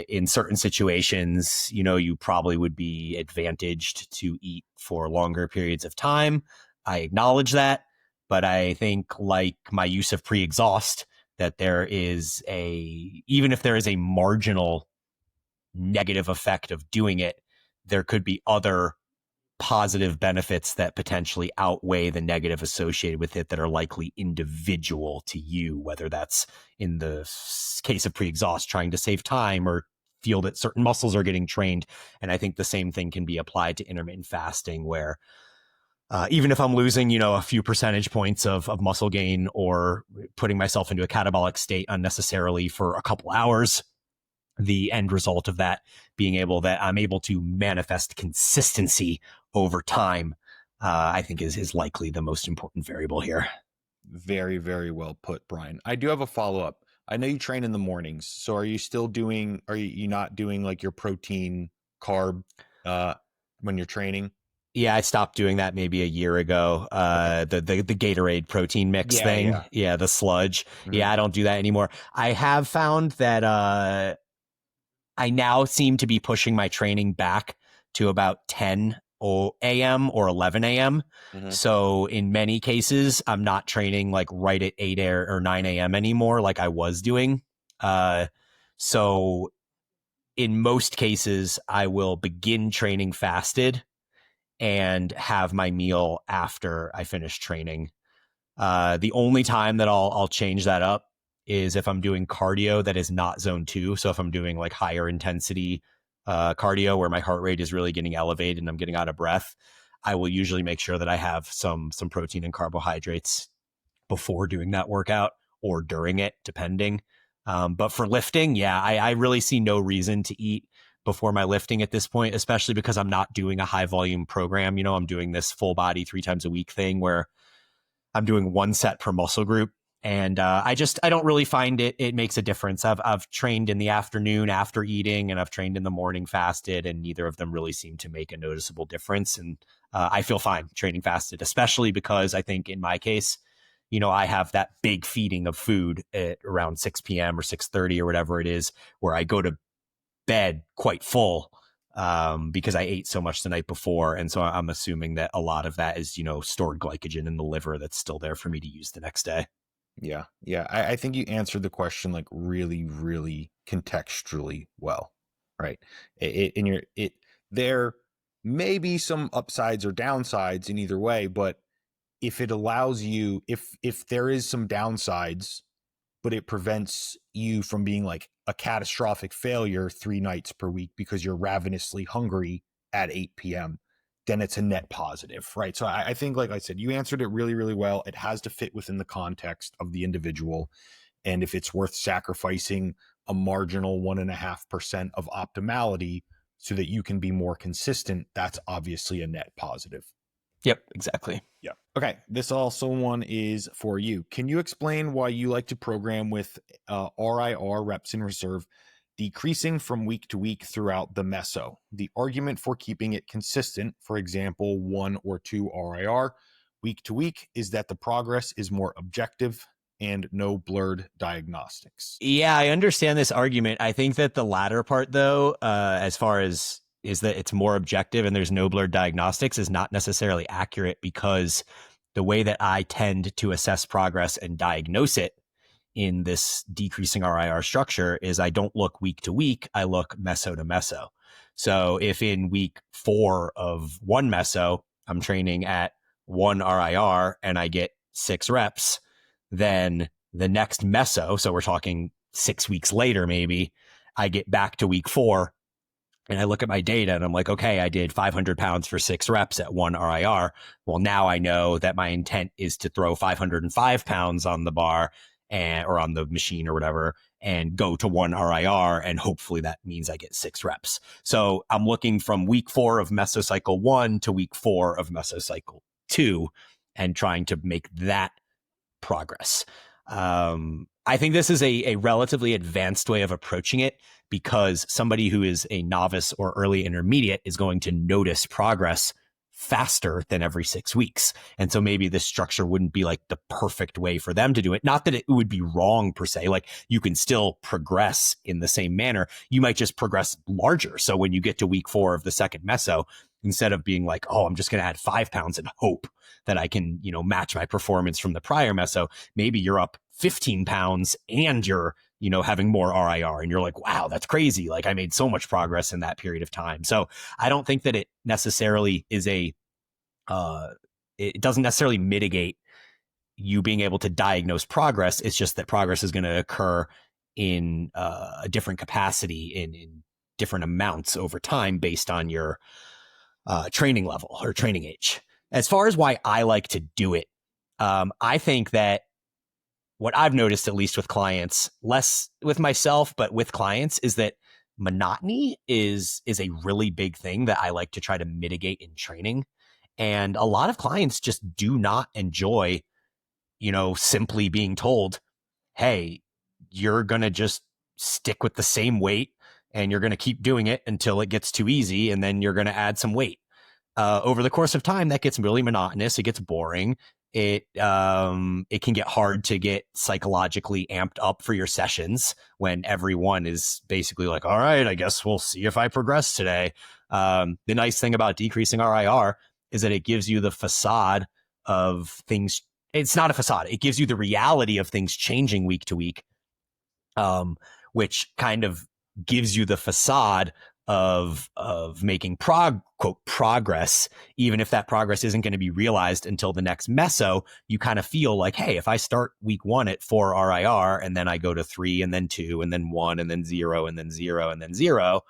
in certain situations, you probably would be advantaged to eat for longer periods of time. I acknowledge that, but I think, like my use of PreExhaust, that even if there is a marginal negative effect of doing it, there could be other positive benefits that potentially outweigh the negative associated with it that are likely individual to you, whether that's in the case of PreExhaust trying to save time or feel that certain muscles are getting trained. And I think the same thing can be applied to intermittent fasting, where even if I'm losing, a few percentage points of muscle gain or putting myself into a catabolic state unnecessarily for a couple hours, the end result of that being I'm able to manifest consistency over time, I think is likely the most important variable here. Very, very well put, Bryan. I do have a follow-up. I know you train in the mornings. So are you not doing like your protein carb when you're training? Yeah, I stopped doing that maybe a year ago. The Gatorade protein mix thing. Yeah, the sludge. Mm-hmm. Yeah, I don't do that anymore. I have found that I now seem to be pushing my training back to about 10 a.m. or 11 a.m. Mm-hmm. So in many cases, I'm not training like right at 8 or 9 a.m. anymore like I was doing. So in most cases, I will begin training fasted and have my meal after I finish training. The only time that I'll change that up is if I'm doing cardio that is not zone 2. So if I'm doing like higher intensity cardio where my heart rate is really getting elevated and I'm getting out of breath, I will usually make sure that I have some protein and carbohydrates before doing that workout or during it, depending. But for lifting, yeah, I really see no reason to eat before my lifting at this point, especially because I'm not doing a high volume program. I'm doing this full body 3 times a week thing where I'm doing 1 set per muscle group. And I don't really find it makes a difference. I've trained in the afternoon after eating, and I've trained in the morning fasted, and neither of them really seem to make a noticeable difference. And I feel fine training fasted, especially because I think in my case, I have that big feeding of food at around 6 p.m. or 6:30 or whatever it is, where I go to bed quite full because I ate so much the night before. And so I'm assuming that a lot of that is, stored glycogen in the liver that's still there for me to use the next day. Yeah. Yeah. I think you answered the question like really, really contextually well. Right. There may be some upsides or downsides in either way, but if it allows you, if there is some downsides, but it prevents you from being like a catastrophic failure 3 nights per week because you're ravenously hungry at 8 p.m., then it's a net positive, right? So I think, like I said, you answered it really, really well. It has to fit within the context of the individual. And if it's worth sacrificing a marginal 1.5% of optimality so that you can be more consistent, that's obviously a net positive. Yep, exactly. Yeah. Okay. This also one is for you. Can you explain why you like to program with RIR, reps in reserve, decreasing from week to week throughout the meso? The argument for keeping it consistent, for example, 1 or 2 RIR week to week, is that the progress is more objective and no blurred diagnostics. Yeah, I understand this argument. I think that the latter part, though, as far as is that it's more objective and there's no blurred diagnostics, is not necessarily accurate, because the way that I tend to assess progress and diagnose it in this decreasing RIR structure is I don't look week to week, I look meso to meso. So if in week 4 of one meso, I'm training at 1 RIR and I get 6 reps, then the next meso, so we're talking 6 weeks later, maybe I get back to week 4 and I look at my data and I'm like, okay, I did 500 pounds for 6 reps at 1 RIR. Well, now I know that my intent is to throw 505 pounds on the bar or on the machine or whatever, and go to 1 RIR. And hopefully that means I get 6 reps. So I'm looking from week 4 of mesocycle 1 to week 4 of mesocycle 2 and trying to make that progress. I think this is a relatively advanced way of approaching it, because somebody who is a novice or early intermediate is going to notice progress faster than every 6 weeks. And so maybe this structure wouldn't be like the perfect way for them to do it. Not that it would be wrong per se, like you can still progress in the same manner. You might just progress larger. So when you get to week 4 of the second meso, instead of being like, oh, I'm just going to add 5 pounds and hope that I can, match my performance from the prior meso, maybe you're up 15 pounds and you're, having more RIR, and you're like, wow, that's crazy. Like I made so much progress in that period of time. So I don't think that it necessarily is it doesn't necessarily mitigate you being able to diagnose progress. It's just that progress is going to occur in a different capacity, in different amounts over time based on your training level or training age. As far as why I like to do it, I think that what I've noticed, at least with clients, less with myself, but with clients, is that monotony is a really big thing that I like to try to mitigate in training. And a lot of clients just do not enjoy, simply being told, hey, you're going to just stick with the same weight and you're going to keep doing it until it gets too easy. And then you're going to add some weight. Over the course of time, that gets really monotonous. It gets boring. It can get hard to get psychologically amped up for your sessions when everyone is basically like, all right, I guess we'll see if I progress today. The nice thing about decreasing RIR is that it gives you the facade of things. It's not a facade. It gives you the reality of things changing week to week, which kind of gives you the facade of making progress, even if that progress isn't going to be realized until the next meso. You kind of feel like, hey, if I start week 1 at 4 RIR and then I go to 3 and then 2 and then 1 and then 0 and then 0 and then 0,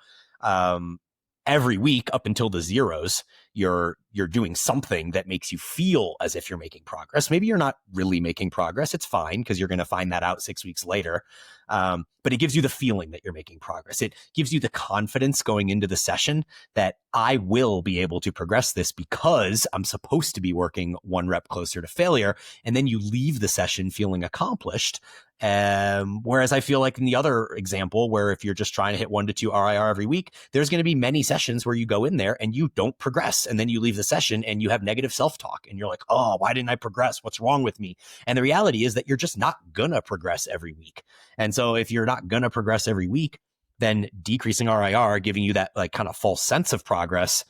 every week up until the zeros, you're doing something that makes you feel as if you're making progress. Maybe you're not really making progress. It's fine, because you're going to find that out 6 weeks later. But it gives you the feeling that you're making progress. It gives you the confidence going into the session that I will be able to progress this because I'm supposed to be working 1 rep closer to failure. And then you leave the session feeling accomplished. Whereas I feel like in the other example, where if you're just trying to hit 1 to 2 RIR every week, there's going to be many sessions where you go in there and you don't progress. And then you leave the session and you have negative self-talk and you're like, oh, why didn't I progress? What's wrong with me? And the reality is that you're just not going to progress every week. And so if you're not going to progress every week, then decreasing RIR, giving you that like kind of false sense of progress,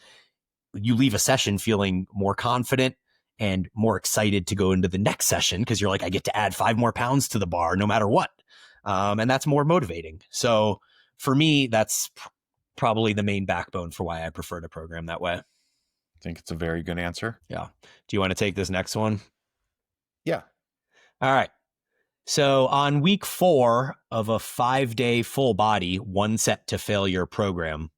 you leave a session feeling more confident and more excited to go into the next session, because you're like, I get to add 5 more pounds to the bar no matter what. And that's more motivating. So for me, that's probably the main backbone for why I prefer to program that way. I think it's a very good answer. Yeah. Do you want to take this next one? Yeah. All right. So on week 4 of a 5-day full body, 1 set to failure program,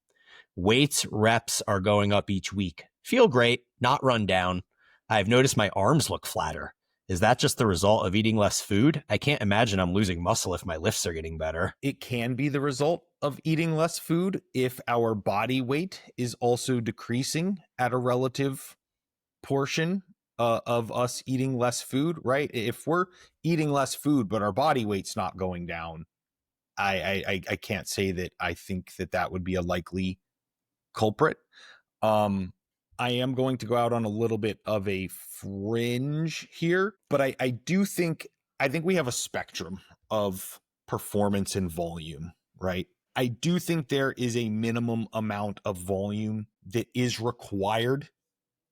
weights reps are going up each week. Feel great, not run down. I've noticed my arms look flatter. Is that just the result of eating less food? I can't imagine I'm losing muscle if my lifts are getting better. It can be the result of eating less food if our body weight is also decreasing at a relative portion of us eating less food, right? If we're eating less food, but our body weight's not going down, I can't say that I think that would be a likely culprit. I am going to go out on a little bit of a fringe here, but I think we have a spectrum of performance and volume, right? I do think there is a minimum amount of volume that is required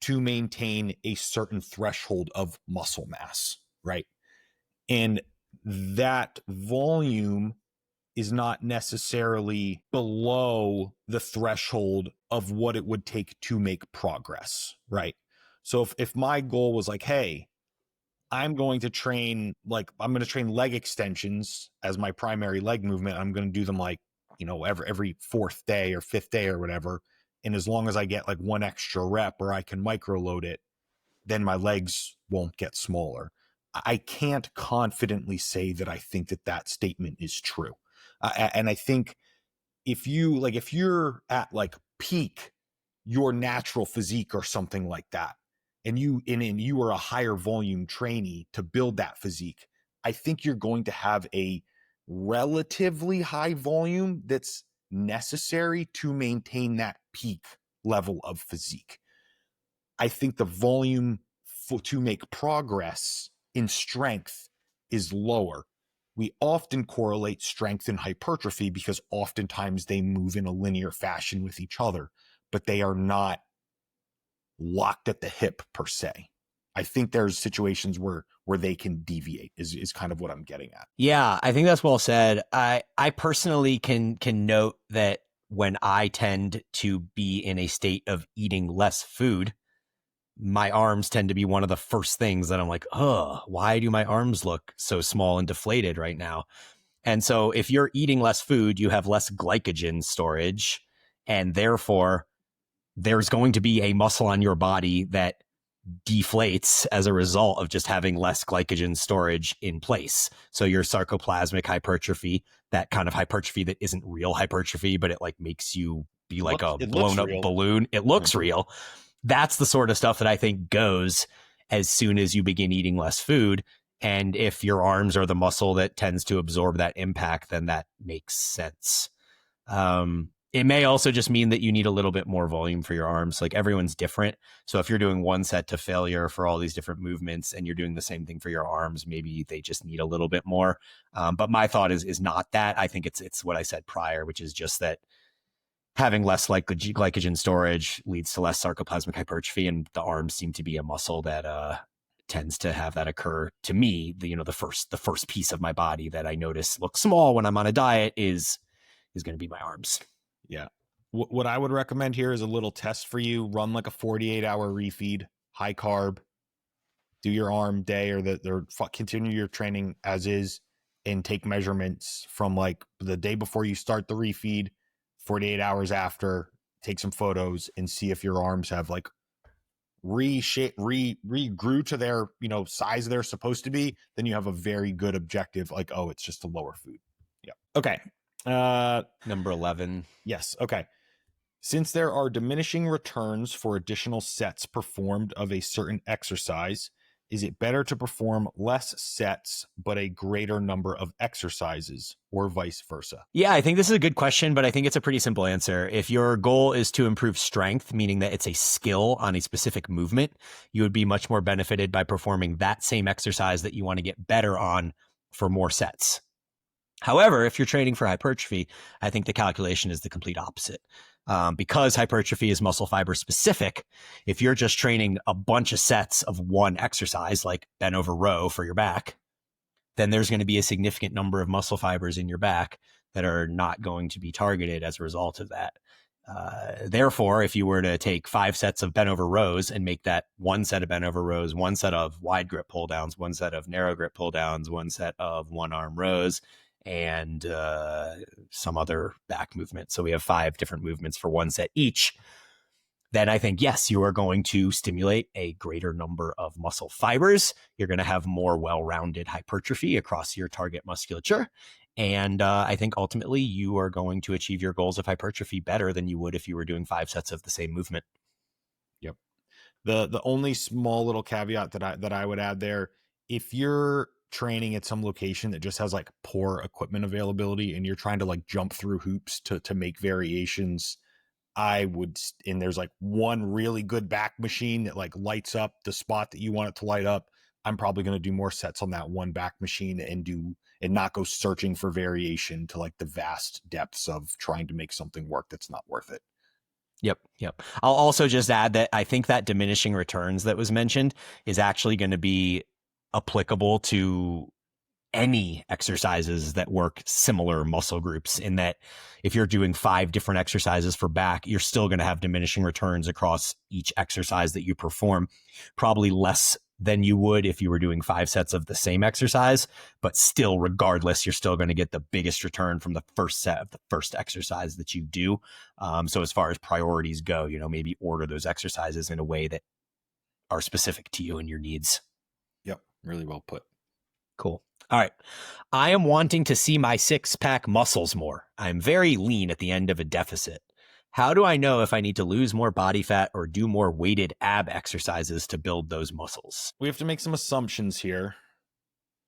to maintain a certain threshold of muscle mass, right? And that volume is not necessarily below the threshold of what it would take to make progress, right? So if my goal was like, hey, I'm going to train leg extensions as my primary leg movement. I'm going to do them like, every fourth day or fifth day or whatever. And as long as I get like one extra rep or I can micro load it, then my legs won't get smaller. I can't confidently say that I think that statement is true. And I think if you're at like peak your natural physique or something like that, and you are a higher volume trainee to build that physique, I think you're going to have a relatively high volume that's necessary to maintain that peak level of physique. I think the volume to make progress in strength is lower. We often correlate strength and hypertrophy because oftentimes they move in a linear fashion with each other, but they are not locked at the hip per se. I think there's situations where they can deviate is kind of what I'm getting at. Yeah, I think that's well said. I personally can note that when I tend to be in a state of eating less food, my arms tend to be one of the first things that I'm like, oh, why do my arms look so small and deflated right now? And so if you're eating less food, you have less glycogen storage, and therefore there's going to be a muscle on your body that deflates as a result of just having less glycogen storage in place. So your sarcoplasmic hypertrophy, that kind of hypertrophy that isn't real hypertrophy, but it like makes you be like a blown up balloon. It looks real. That's the sort of stuff that I think goes as soon as you begin eating less food. And if your arms are the muscle that tends to absorb that impact, then that makes sense. It may also just mean that you need a little bit more volume for your arms. Like everyone's different. So if you're doing one set to failure for all these different movements and you're doing the same thing for your arms, maybe they just need a little bit more. But my thought is not that. I think it's what I said prior, which is just that having less like glycogen storage leads to less sarcoplasmic hypertrophy, and the arms seem to be a muscle that tends to have that occur. To me, the first piece of my body that I notice looks small when I'm on a diet is going to be my arms. Yeah. What I would recommend here is a little test for you. Run like a 48-hour refeed, high carb, do your arm day or continue your training as is, and take measurements from like the day before you start the refeed, 48 hours after, take some photos and see if your arms have like regrew to their, size they're supposed to be. Then you have a very good objective. Like, oh, it's just a lower food. Yeah. Okay. Number 11. Yes. Okay. Since there are diminishing returns for additional sets performed of a certain exercise, is it better to perform less sets but a greater number of exercises, or vice versa? Yeah, I think this is a good question, but I think it's a pretty simple answer. If your goal is to improve strength, meaning that it's a skill on a specific movement, you would be much more benefited by performing that same exercise that you want to get better on for more sets. However, if you're training for hypertrophy, I think the calculation is the complete opposite. Because hypertrophy is muscle fiber specific, if you're just training a bunch of sets of one exercise, like bent over row for your back, then there's going to be a significant number of muscle fibers in your back that are not going to be targeted as a result of that. Therefore, if you were to take 5 sets of bent over rows and make that one set of bent over rows, one set of wide grip pull downs, one set of narrow grip pull downs, one set of one arm rows, and some other back movement. So we have 5 different movements for one set each. Then I think, yes, you are going to stimulate a greater number of muscle fibers. You're going to have more well-rounded hypertrophy across your target musculature. And I think ultimately you are going to achieve your goals of hypertrophy better than you would if you were doing 5 sets of the same movement. Yep. The only small little caveat that I would add there, if you're training at some location that just has like poor equipment availability and you're trying to like jump through hoops to make variations, and there's like one really good back machine that like lights up the spot that you want it to light up, I'm probably going to do more sets on that one back machine and not go searching for variation to like the vast depths of trying to make something work that's not worth it. Yep. I'll also just add that I think that diminishing returns that was mentioned is actually going to be applicable to any exercises that work similar muscle groups, in that if you're doing 5 different exercises for back, you're still going to have diminishing returns across each exercise that you perform, probably less than you would if you were doing 5 sets of the same exercise, but still, regardless, you're still going to get the biggest return from the first set of the first exercise that you do. So as far as priorities go, maybe order those exercises in a way that are specific to you and your needs. Yep. Really well put. Cool. All right. I am wanting to see my 6-pack muscles more. I'm very lean at the end of a deficit. How do I know if I need to lose more body fat or do more weighted ab exercises to build those muscles? We have to make some assumptions here.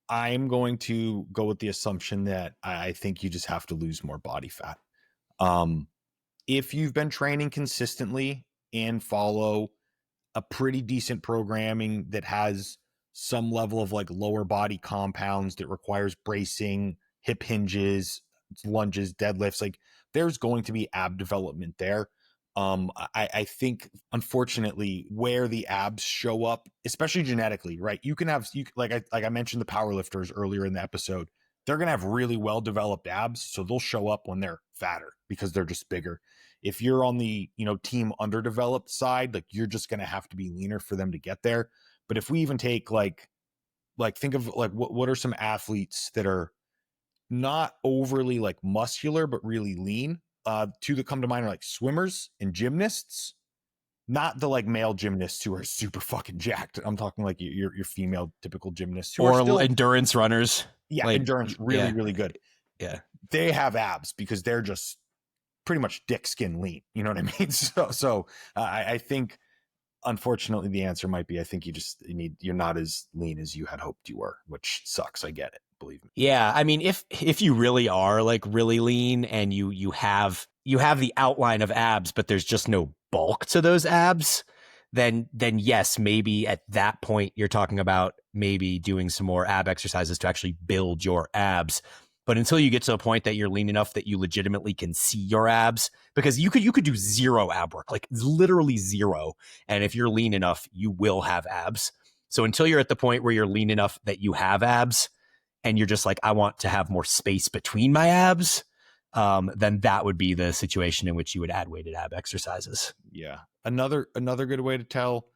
I'm going to go with the assumption that I think you just have to lose more body fat. If you've been training consistently and follow a pretty decent programming that has some level of like lower body compounds that requires bracing, hip hinges, lunges, deadlifts, like there's going to be ab development there. I think, unfortunately, where the abs show up, especially genetically, right? You can have, like I mentioned, the powerlifters earlier in the episode, they're going to have really well developed abs. So they'll show up when they're fatter because they're just bigger. If you're on the, team underdeveloped side, like you're just going to have to be leaner for them to get there. But if we even take like think of like what are some athletes that are not overly like muscular but really lean? Two that come to mind are like swimmers and gymnasts, not the like male gymnasts who are super fucking jacked. I'm talking like your female typical gymnasts who are still endurance runners. Yeah, like, endurance, really good. Yeah, they have abs because they're just pretty much dick skin lean. You know what I mean? So I think, unfortunately, the answer might be I think you're not as lean as you had hoped you were, which sucks. I get it. Believe me. Yeah, I mean, if you really are like really lean and you have the outline of abs, but there's just no bulk to those abs, then yes, maybe at that point you're talking about maybe doing some more ab exercises to actually build your abs. But until you get to a point that you're lean enough that you legitimately can see your abs, because you could do zero ab work, like literally zero, and if you're lean enough, you will have abs. So until you're at the point where you're lean enough that you have abs, and you're just like, I want to have more space between my abs, then that would be the situation in which you would add weighted ab exercises. Yeah. Another good way to tell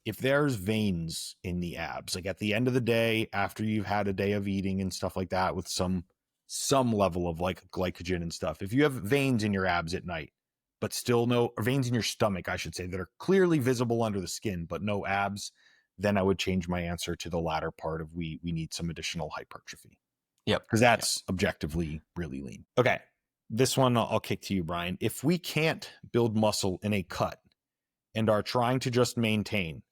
if there's veins in the abs, like at the end of the day, after you've had a day of eating and stuff like that with some level of like glycogen and stuff, if you have veins in your abs at night, but still or veins in your stomach, I should say, that are clearly visible under the skin, but no abs, then I would change my answer to the latter part of we need some additional hypertrophy. Yep. Because that's objectively really lean. Okay. This one I'll kick to you, Brian. If we can't build muscle in a cut and are trying to just maintain,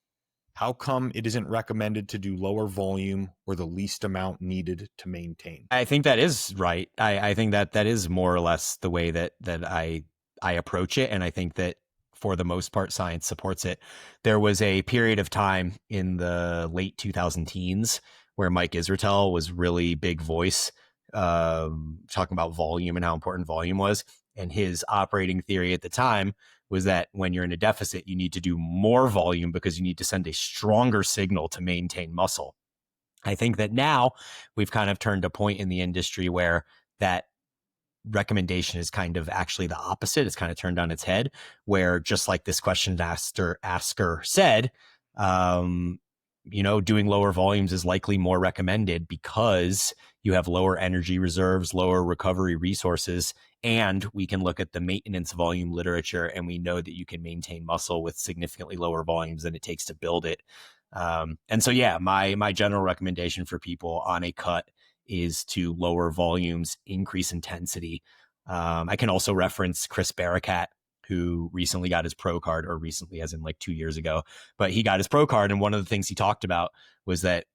how come it isn't recommended to do lower volume or the least amount needed to maintain? I think that is right. I think that is more or less the way that I approach it. And I think that for the most part, science supports it. There was a period of time in the late 2010s where Mike Israetel was really big voice, talking about volume and how important volume was. And his operating theory at the time was that when you're in a deficit, you need to do more volume because you need to send a stronger signal to maintain muscle. I think that now we've kind of turned a point in the industry where that recommendation is kind of actually the opposite. It's kind of turned on its head, where just like this question asker said, doing lower volumes is likely more recommended because you have lower energy reserves, lower recovery resources, and we can look at the maintenance volume literature and we know that you can maintain muscle with significantly lower volumes than it takes to build it. And so, yeah, my general recommendation for people on a cut is to lower volumes, increase intensity. I can also reference Chris Barakat, who recently got his pro card, or recently as in like 2 years ago, but he got his pro card. And one of the things he talked about was that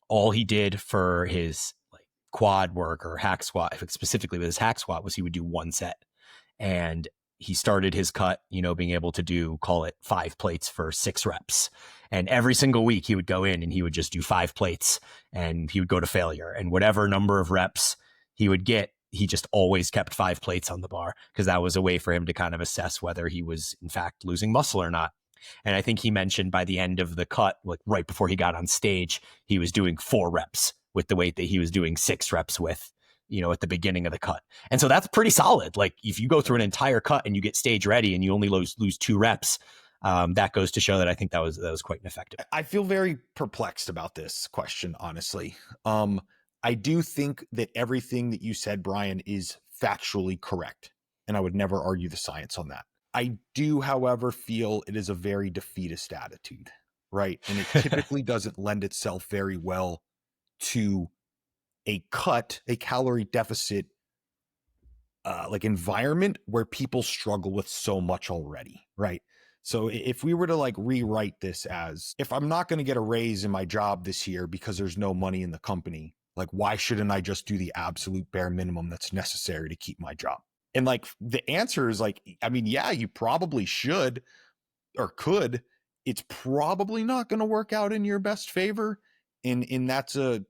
all he did for his like quad work or hack squat, specifically with his hack squat, was he would do one set. And he started his cut, being able to do, call it 5 plates for 6 reps. And every single week he would go in and he would just do 5 plates and he would go to failure. And whatever number of reps he would get, he just always kept 5 plates on the bar because that was a way for him to kind of assess whether he was in fact losing muscle or not. And I think he mentioned by the end of the cut, like right before he got on stage, he was doing 4 reps with the weight that he was doing 6 reps with, at the beginning of the cut. And so that's pretty solid. Like if you go through an entire cut and you get stage ready and you only lose 2 reps, that goes to show that I think that was quite effective. I feel very perplexed about this question, honestly. I do think that everything that you said, Bryan, is factually correct, and I would never argue the science on that. I do, however, feel it is a very defeatist attitude, right? And it typically doesn't lend itself very well to a calorie deficit, like environment where people struggle with so much already, right? So if we were to like rewrite this as, if I'm not going to get a raise in my job this year because there's no money in the company, like why shouldn't I just do the absolute bare minimum that's necessary to keep my job? And like the answer is like, I mean, yeah, you probably should or could. It's probably not going to work out in your best favor. And that's a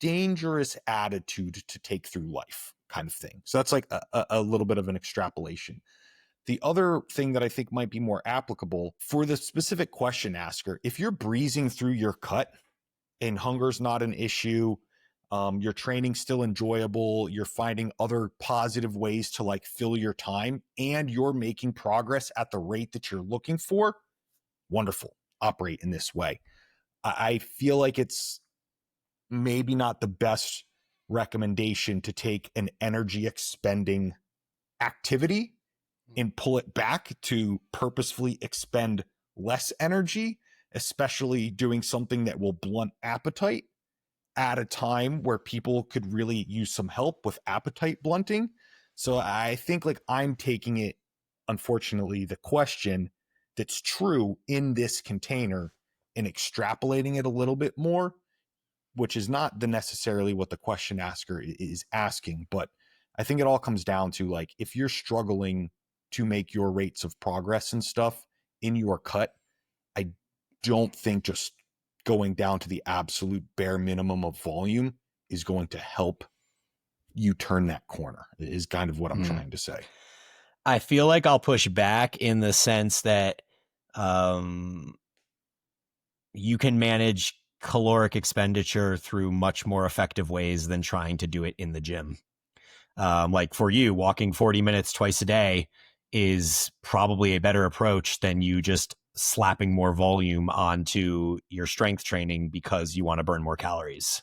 dangerous attitude to take through life kind of thing. So that's like a little bit of an extrapolation. The other thing that I think might be more applicable for the specific question asker, if you're breezing through your cut and hunger's not an issue, your training's still enjoyable, you're finding other positive ways to like fill your time, and you're making progress at the rate that you're looking for, wonderful. Operate in this way. I feel like it's maybe not the best recommendation to take an energy expending activity and pull it back to purposefully expend less energy, especially doing something that will blunt appetite at a time where people could really use some help with appetite blunting. So I think like I'm taking it, unfortunately, the question that's true in this container and extrapolating it a little bit more, which is not necessarily what the question asker is asking. But I think it all comes down to like, if you're struggling to make your rates of progress and stuff in your cut, I don't think just going down to the absolute bare minimum of volume is going to help you turn that corner, is kind of what I'm trying to say. I feel like I'll push back in the sense that you can manage caloric expenditure through much more effective ways than trying to do it in the gym. Like for you, walking 40 minutes twice a day is probably a better approach than you just slapping more volume onto your strength training because you want to burn more calories.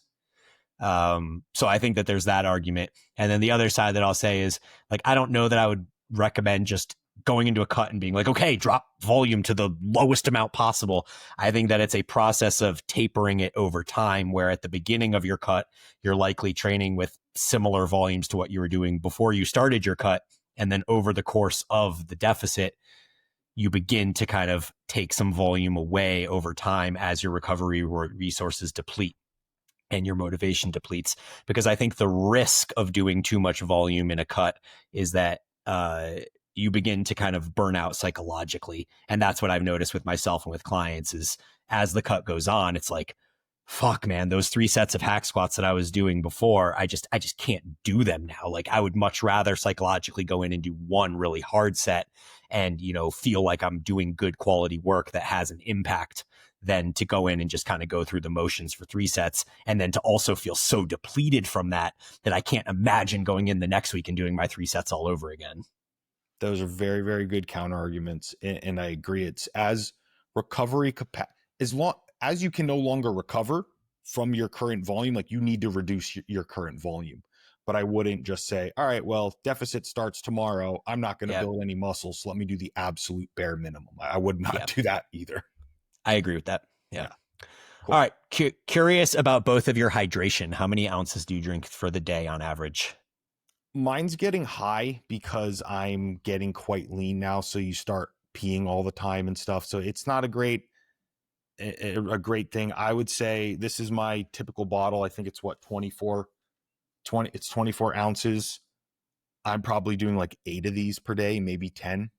So I think that there's that argument. And then the other side that I'll say is like, I don't know that I would recommend just going into a cut and being like, okay, drop volume to the lowest amount possible. I think that it's a process of tapering it over time, where at the beginning of your cut, you're likely training with similar volumes to what you were doing before you started your cut. And then over the course of the deficit, you begin to kind of take some volume away over time as your recovery resources deplete and your motivation depletes. Because I think the risk of doing too much volume in a cut is that you begin to kind of burn out psychologically. And that's what I've noticed with myself and with clients is as the cut goes on, it's like, fuck, man, those 3 sets of hack squats that I was doing before, I just can't do them now. Like I would much rather psychologically go in and do one really hard set and, feel like I'm doing good quality work that has an impact than to go in and just kind of go through the motions for 3 sets. And then to also feel so depleted from that I can't imagine going in the next week and doing my 3 sets all over again. Those are very, very good counter arguments. And I agree. It's as recovery as you can no longer recover from your current volume, like you need to reduce your current volume. But I wouldn't just say, all right, well, deficit starts tomorrow. I'm not going to build any muscle. So let me do the absolute bare minimum. I would not do that either. I agree with that. Yeah. Cool. All right. Curious about both of your hydration. How many ounces do you drink for the day on average? Mine's getting high because I'm getting quite lean now. So you start peeing all the time and stuff. So it's not a great thing. I would say this is my typical bottle. I think it's 24 ounces. I'm probably doing like 8 of these per day, maybe 10,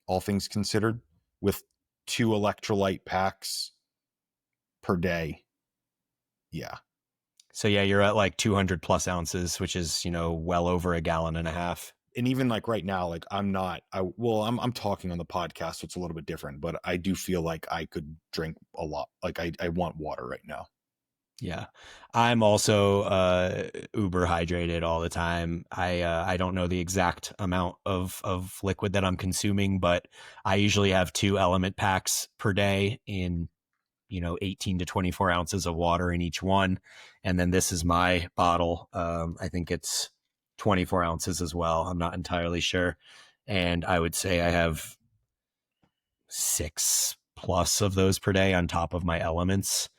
all things considered, with 2 electrolyte packs per day. Yeah. So yeah, you're at like 200 plus ounces, which is, well over 1.5 gallons. And even like right now, like I'm talking on the podcast, so it's a little bit different, but I do feel like I could drink a lot. Like I want water right now. Yeah. I'm also uber hydrated all the time. I don't know the exact amount of liquid that I'm consuming, but I usually have 2 element packs per day in 18 to 24 ounces of water in each one. And then this is my bottle. I think it's 24 ounces as well. I'm not entirely sure. And I would say I have 6+ of those per day on top of my elements,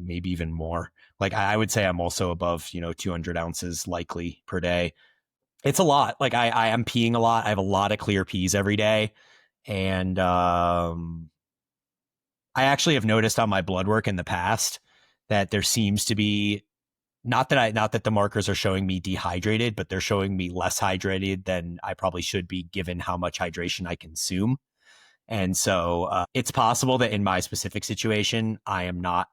maybe even more. Like I would say I'm also above, 200 ounces likely per day. It's a lot. Like I am peeing a lot. I have a lot of clear pees every day. And I actually have noticed on my blood work in the past that there seems to be not that the markers are showing me dehydrated, but they're showing me less hydrated than I probably should be given how much hydration I consume. And so it's possible that in my specific situation, I am not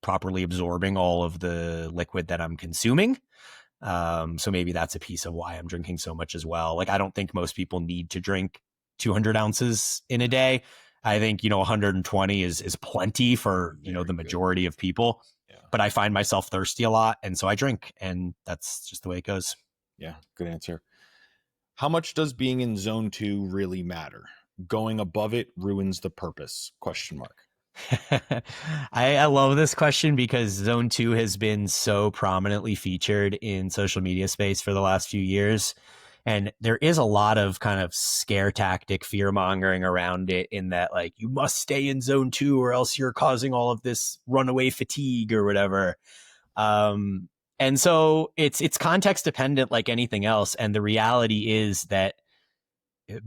properly absorbing all of the liquid that I'm consuming. So maybe that's a piece of why I'm drinking so much as well. Like I don't think most people need to drink 200 ounces in a day. I think 120 is plenty for Very the good. majority of people. Yeah. But I find myself thirsty a lot, and so I drink, and that's just the way it goes. Yeah, good answer. How much does being in zone 2 really matter? Going above it ruins the purpose? Question mark. I love this question because zone 2 has been so prominently featured in social media space for the last few years. And there is a lot of kind of scare tactic fear mongering around it, in that like you must stay in zone 2 or else you're causing all of this runaway fatigue or whatever. And so it's context dependent like anything else. And the reality is that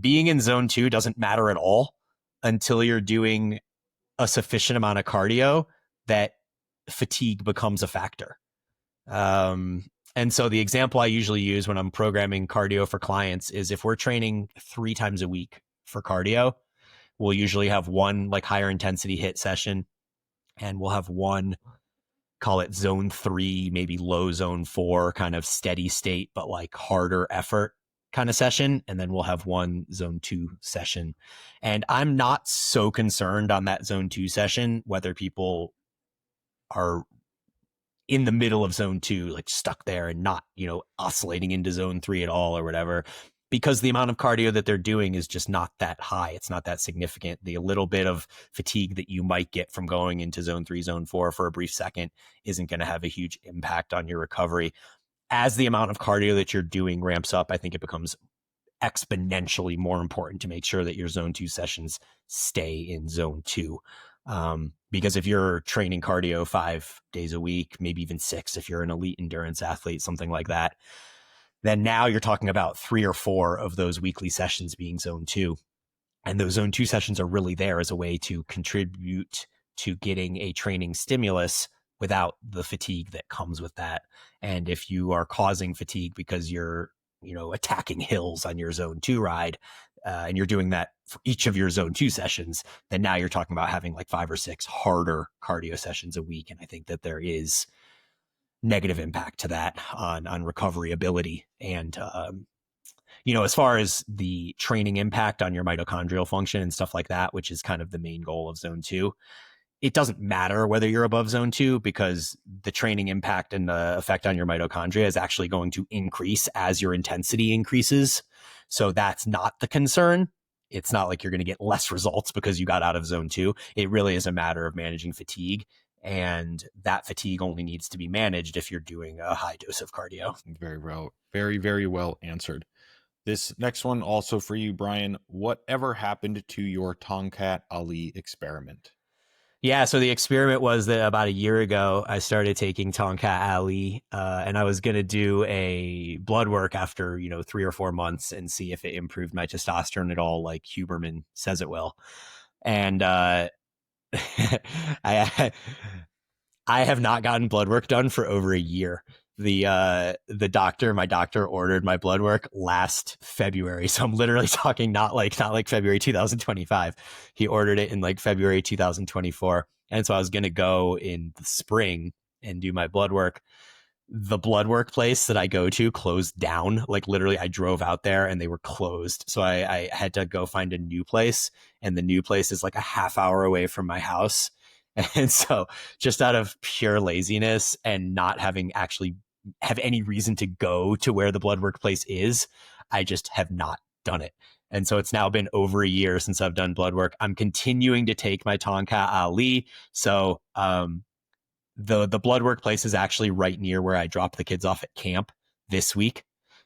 being in zone 2 doesn't matter at all until you're doing a sufficient amount of cardio that fatigue becomes a factor. And so the example I usually use when I'm programming cardio for clients is if we're training 3 times a week for cardio, we'll usually have one like higher intensity hit session, and we'll have one, call it zone 3, maybe low zone 4 kind of steady state, but like harder effort kind of session. And then we'll have one zone 2 session. And I'm not so concerned on that zone 2 session, whether people are in the middle of zone 2, like stuck there and not, oscillating into zone 3 at all or whatever, because the amount of cardio that they're doing is just not that high. It's not that significant. The little bit of fatigue that you might get from going into zone 3, zone 4 for a brief second isn't going to have a huge impact on your recovery. As the amount of cardio that you're doing ramps up, I think it becomes exponentially more important to make sure that your zone 2 sessions stay in zone 2. Because if you're training cardio 5 days a week, maybe even 6, if you're an elite endurance athlete, something like that, then now you're talking about 3 or 4 of those weekly sessions being zone 2. And those zone 2 sessions are really there as a way to contribute to getting a training stimulus without the fatigue that comes with that. And if you are causing fatigue because you're, attacking hills on your zone 2 ride, and you're doing that for each of your zone 2 sessions, then now you're talking about having like 5 or 6 harder cardio sessions a week. And I think that there is negative impact to that on recovery ability. And, as far as the training impact on your mitochondrial function and stuff like that, which is kind of the main goal of zone 2, it doesn't matter whether you're above zone 2, because the training impact and the effect on your mitochondria is actually going to increase as your intensity increases. So that's not the concern. It's not like you're going to get less results because you got out of zone 2. It really is a matter of managing fatigue. And that fatigue only needs to be managed if you're doing a high dose of cardio. Very well, very, very well answered. This next one also for you, Bryan. Whatever happened to your Tonkat Ali experiment? Yeah, so the experiment was that about a year ago, I started taking Tonkat Ali, and I was going to do a blood work after, 3 or 4 months and see if it improved my testosterone at all, like Huberman says it will. And I I have not gotten blood work done for over a year. My doctor ordered my blood work last February. So I'm literally talking not like February 2025. He ordered it in like February 2024. And so I was going to go in the spring and do my blood work. The blood work place that I go to closed down. Like literally I drove out there and they were closed. So I had to go find a new place, and the new place is like a half hour away from my house. And so just out of pure laziness and not having actually have any reason to go to where the blood work place is, I just have not done it. And so it's now been over a year since I've done blood work. I'm continuing to take my Tonka Ali. So the blood work place is actually right near where I drop the kids off at camp this week.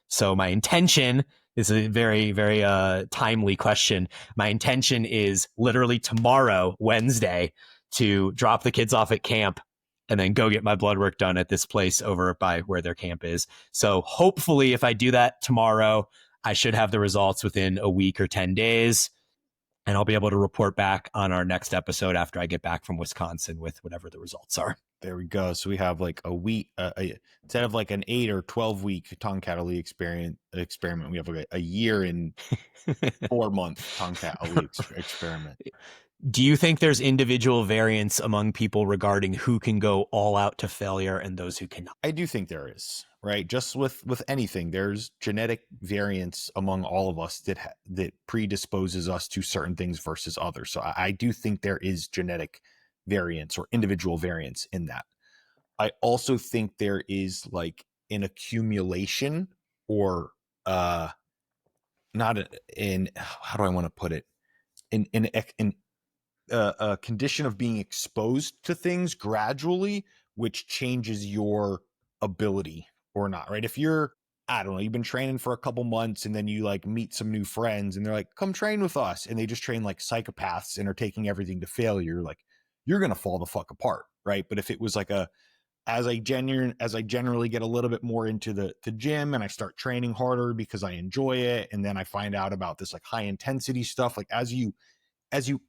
So my intention is a very, very timely question. My intention is literally tomorrow, Wednesday, to drop the kids off at camp and then go get my blood work done at this place over by where their camp is. So hopefully if I do that tomorrow, I should have the results within a week or 10 days. And I'll be able to report back on our next episode after I get back from Wisconsin with whatever the results are. There we go. So we have like a week, instead of like an 8 or 12 week Tomcat Ali experiment, we have like a year and 4 month Tomcat Ali experiment. Do you think there's individual variance among people regarding who can go all out to failure and those who cannot? I do think there is, right? Just with anything, there's genetic variance among all of us that predisposes us to certain things versus others. So I do think there is genetic variance or individual variance in that. I also think there is like an accumulation or not in, how do I want to put it, in a condition of being exposed to things gradually, which changes your ability or not, right? If you're, I don't know, you've been training for a couple months and then you like meet some new friends and they're like, come train with us. And they just train like psychopaths and are taking everything to failure. Like you're going to fall the fuck apart. Right. But if it was like as I generally get a little bit more into the gym and I start training harder because I enjoy it. And then I find out about this like high intensity stuff, like as you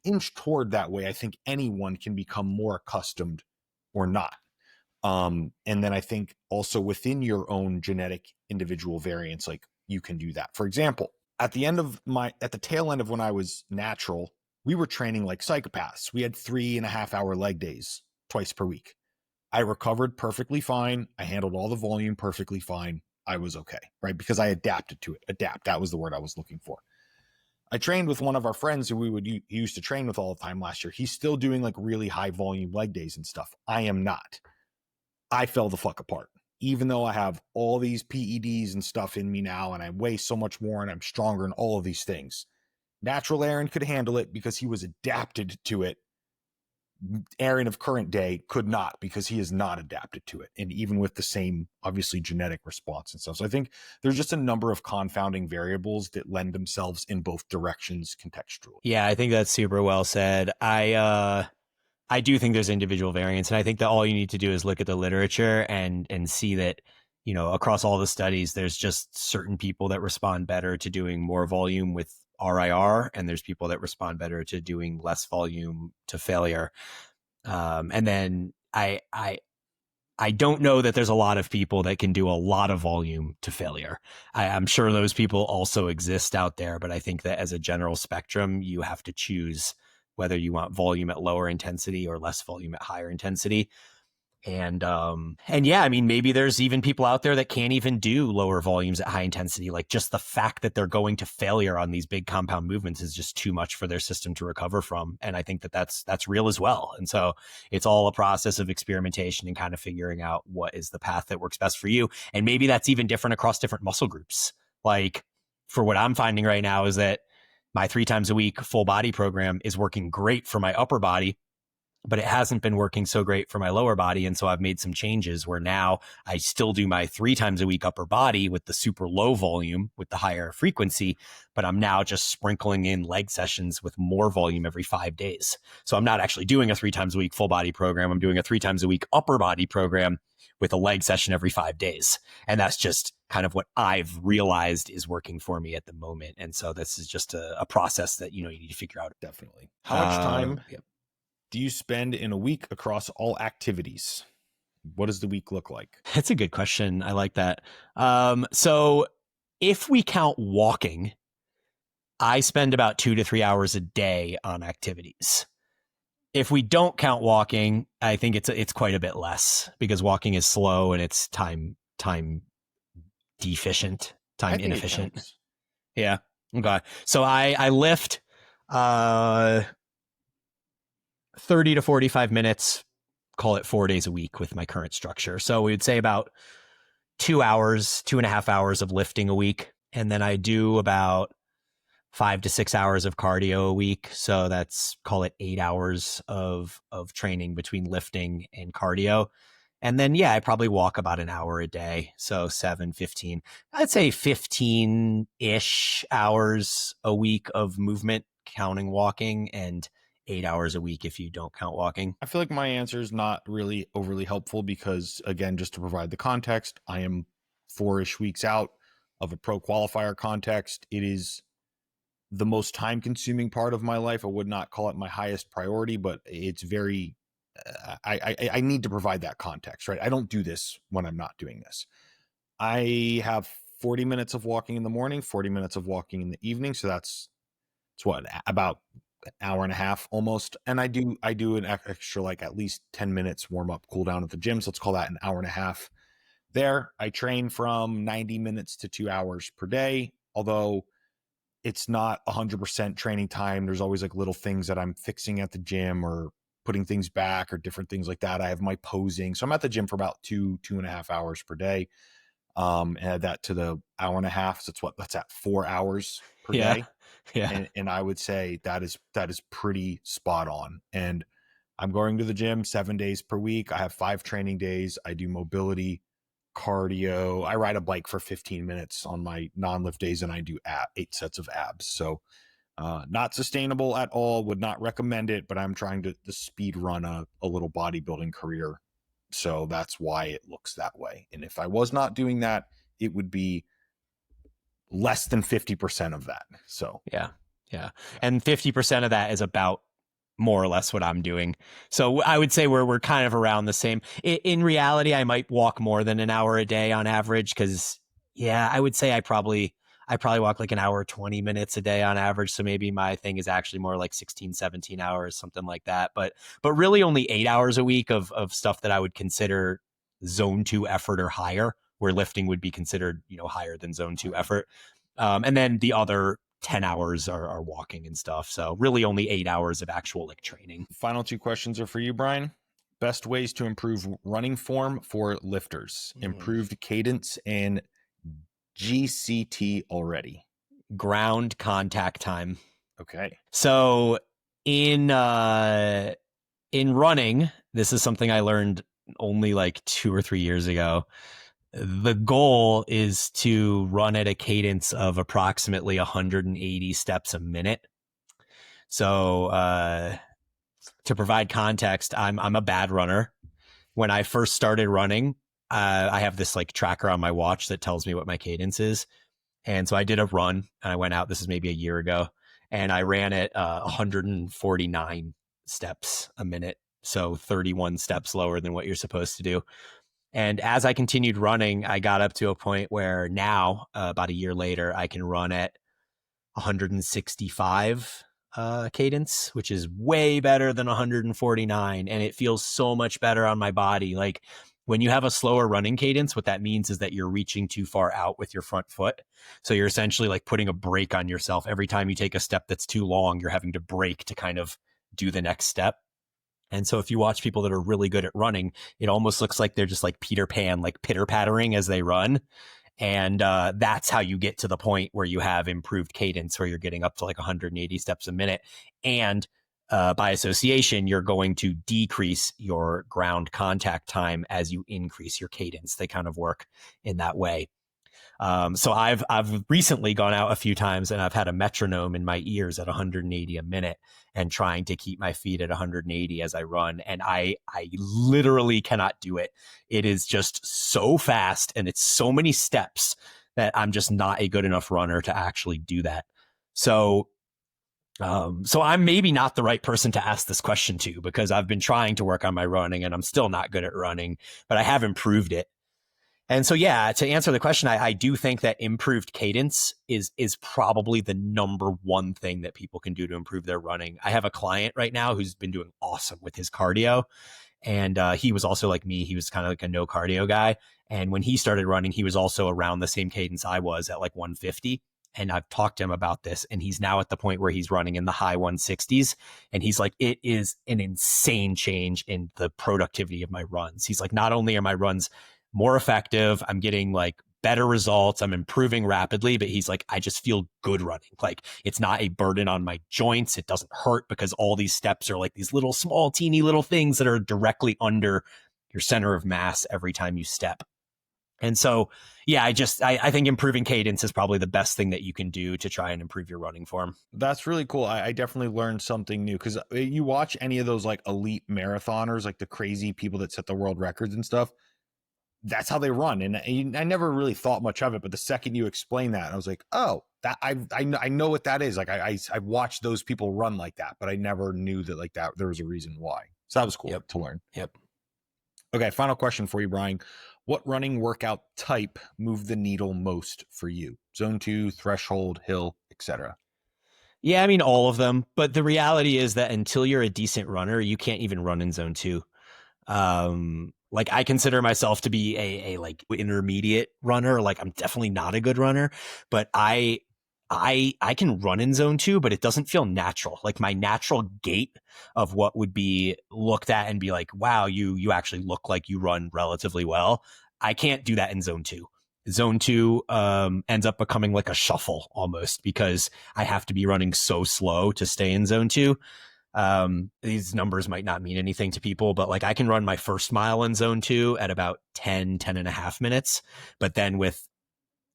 inch toward that way, I think anyone can become more accustomed or not. And then I think also within your own genetic individual variants, like you can do that. For example, at the tail end of when I was natural, we were training like psychopaths. We had 3.5-hour leg days twice per week. I recovered perfectly fine. I handled all the volume perfectly fine. I was okay, right? Because I adapted to it. Adapt. That was the word I was looking for. I trained with one of our friends who he used to train with all the time last year. He's still doing like really high volume leg days and stuff. I am not. I fell the fuck apart. Even though I have all these PEDs and stuff in me now and I weigh so much more and I'm stronger and all of these things. Natural Aaron could handle it because he was adapted to it. Aaron of current day could not because he is not adapted to it. And even with the same, obviously, genetic response and stuff. So I think there's just a number of confounding variables that lend themselves in both directions contextually. Yeah, I think that's super well said. I do think there's individual variance. And I think that all you need to do is look at the literature and see that, you know, across all the studies, there's just certain people that respond better to doing more volume with RIR, and there's people that respond better to doing less volume to failure. And then I don't know that there's a lot of people that can do a lot of volume to failure. I'm sure those people also exist out there, but I think that as a general spectrum, you have to choose whether you want volume at lower intensity or less volume at higher intensity. And yeah, I mean, maybe there's even people out there that can't even do lower volumes at high intensity. Like just the fact that they're going to failure on these big compound movements is just too much for their system to recover from. And I think that that's real as well. And so it's all a process of experimentation and kind of figuring out what is the path that works best for you. And maybe that's even different across different muscle groups. Like for what I'm finding right now is that my 3 times a week full body program is working great for my upper body, but it hasn't been working so great for my lower body. And so I've made some changes where now I still do my 3 times a week upper body with the super low volume with the higher frequency, but I'm now just sprinkling in leg sessions with more volume every 5 days. So I'm not actually doing a 3 times a week full body program. I'm doing a 3 times a week upper body program with a leg session every 5 days. And that's just kind of what I've realized is working for me at the moment. And so this is just a process that, you know, you need to figure out. Definitely. How much time do you spend in a week across all activities? What does the week look like? That's a good question. I like that. So if we count walking, I spend about 2 to 3 hours a day on activities. If we don't count walking, I think it's quite a bit less because walking is slow and it's time deficient, time inefficient. Yeah. Okay. So I lift, 30 to 45 minutes, call it 4 days a week with my current structure. So we would say about 2 hours, 2.5 hours of lifting a week. And then I do about 5 to 6 hours of cardio a week. So that's, call it 8 hours of training between lifting and cardio. And then, yeah, I probably walk about an hour a day. So 7, 15, I'd say 15-ish hours a week of movement, counting walking, and 8 hours a week if you don't count walking. I feel like my answer is not really overly helpful because, again, just to provide the context, I am 4-ish weeks out of a pro qualifier context. It is the most time consuming part of my life. I would not call it my highest priority, but it's very, I need to provide that context, right? I don't do this when I'm not doing this. I have 40 minutes of walking in the morning, 40 minutes of walking in the evening. So it's what, about an hour and a half almost. And I do an extra, like at least 10 minutes warm up, cool down at the gym. So let's call that an hour and a half there. I train from 90 minutes to 2 hours per day, although it's not 100% training time. There's always like little things that I'm fixing at the gym or putting things back or different things like that. I have my posing. So I'm at the gym for about 2.5 hours per day. Add that to the hour and a half. So that's at 4 hours per day. Yeah. And I would say that is pretty spot on. And I'm going to the gym 7 days per week. I have 5 training days. I do mobility, cardio. I ride a bike for 15 minutes on my non-lift days, and I do 8 sets of abs. So not sustainable at all. Would not recommend it, but I'm trying to speed run a little bodybuilding career. So that's why it looks that way. And if I was not doing that, it would be less than 50% of that. So yeah. And 50% of that is about more or less what I'm doing. So I would say we're kind of around the same. In reality, I might walk more than an hour a day on average because, yeah, I would say I probably walk like an hour, 20 minutes a day on average. So maybe my thing is actually more like 16, 17 hours, something like that. But really only 8 hours a week of stuff that I would consider zone 2 effort or higher, where lifting would be considered, higher than zone 2 effort. And then the other 10 hours are walking and stuff. So really only 8 hours of actual like training. Final 2 questions are for you, Bryan. Best ways to improve running form for lifters, improved cadence and GCT already. Ground contact time. Okay. So in running, this is something I learned only like 2 or 3 years ago. The goal is to run at a cadence of approximately 180 steps a minute. So to provide context, I'm a bad runner. When I first started running, I have this like tracker on my watch that tells me what my cadence is. And so I did a run and I went out, this is maybe a year ago, and I ran at 149 steps a minute. So 31 steps lower than what you're supposed to do. And as I continued running, I got up to a point where now, about a year later, I can run at 165 cadence, which is way better than 149. And it feels so much better on my body. Like when you have a slower running cadence, what that means is that you're reaching too far out with your front foot. So you're essentially like putting a brake on yourself. Every time you take a step that's too long, you're having to brake to kind of do the next step. And so if you watch people that are really good at running, it almost looks like they're just like Peter Pan, like pitter pattering as they run. And that's how you get to the point where you have improved cadence, where you're getting up to like 180 steps a minute. And by association, you're going to decrease your ground contact time as you increase your cadence. They kind of work in that way. So I've recently gone out a few times and I've had a metronome in my ears at 180 a minute and trying to keep my feet at 180 as I run. And I literally cannot do it. It is just so fast and it's so many steps that I'm just not a good enough runner to actually do that. So I'm maybe not the right person to ask this question to, because I've been trying to work on my running and I'm still not good at running, but I have improved it. And so, yeah, to answer the question, I do think that improved cadence is probably the number one thing that people can do to improve their running. I have a client right now who's been doing awesome with his cardio. And he was also like me. He was kind of like a no cardio guy. And when he started running, he was also around the same cadence I was at like 150. And I've talked to him about this, and he's now at the point where he's running in the high 160s. And he's like, it is an insane change in the productivity of my runs. He's like, not only are my runs more effective, I'm getting like better results, I'm improving rapidly, but he's like, I just feel good running. Like, it's not a burden on my joints. It doesn't hurt because all these steps are like these little small, teeny little things that are directly under your center of mass every time you step. And so, yeah, I think improving cadence is probably the best thing that you can do to try and improve your running form. That's really cool. I definitely learned something new, because you watch any of those like elite marathoners, like the crazy people that set the world records and stuff. That's how they run. And I never really thought much of it. But the second you explain that, I was like, oh, that I know what that is. Like I watched those people run like that, but I never knew that like that there was a reason why. So that was cool to learn. Yep. Okay, final question for you, Bryan. What running workout type moved the needle most for you? Zone 2, threshold, hill, etc. Yeah, I mean, all of them. But the reality is that until you're a decent runner, you can't even run in zone 2. Like, I consider myself to be a like intermediate runner. Like, I'm definitely not a good runner, but I can run in zone 2, but it doesn't feel natural. Like, my natural gait of what would be looked at and be like, wow, you actually look like you run relatively well. I can't do that in zone 2. Zone 2 ends up becoming like a shuffle almost, because I have to be running so slow to stay in zone 2. These numbers might not mean anything to people, but like, I can run my first mile in zone 2 at about 10 and a half minutes. But then with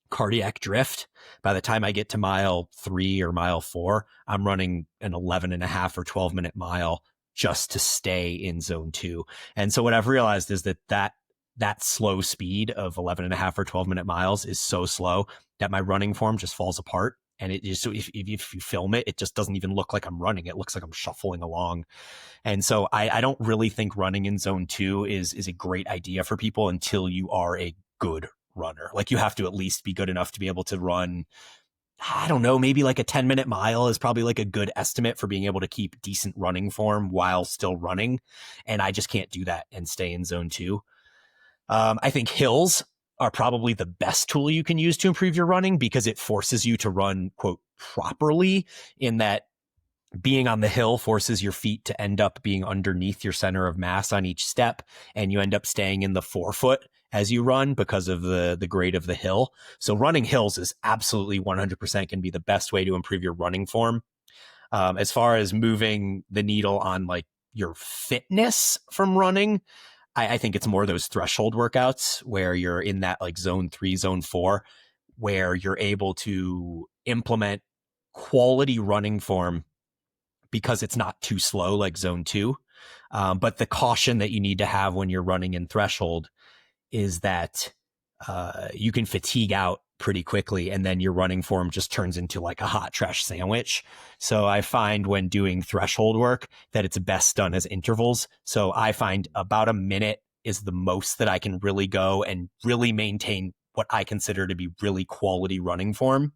cardiac drift, by the time I get to mile 3 or mile 4, I'm running an 11 and a half or 12-minute mile just to stay in zone 2. And so what I've realized is that slow speed of 11 and a half or 12-minute miles is so slow that my running form just falls apart. And it just, so if you film it, it just doesn't even look like I'm running. It looks like I'm shuffling along. And so I don't really think running in zone 2 is a great idea for people until you are a good runner. Like, you have to at least be good enough to be able to run, I don't know, maybe like a 10-minute mile is probably like a good estimate for being able to keep decent running form while still running. And I just can't do that and stay in zone 2. I think hills are probably the best tool you can use to improve your running, because it forces you to run, quote, properly, in that being on the hill forces your feet to end up being underneath your center of mass on each step. And you end up staying in the forefoot as you run because of the grade of the hill. So running hills is absolutely 100% can be the best way to improve your running form. As far as moving the needle on like your fitness from running, I think it's more those threshold workouts where you're in that like zone 3, zone 4, where you're able to implement quality running form because it's not too slow like zone 2. But the caution that you need to have when you're running in threshold is that you can fatigue out pretty quickly, and then your running form just turns into like a hot trash sandwich. So I find when doing threshold work that it's best done as intervals. So I find about a minute is the most that I can really go and really maintain what I consider to be really quality running form.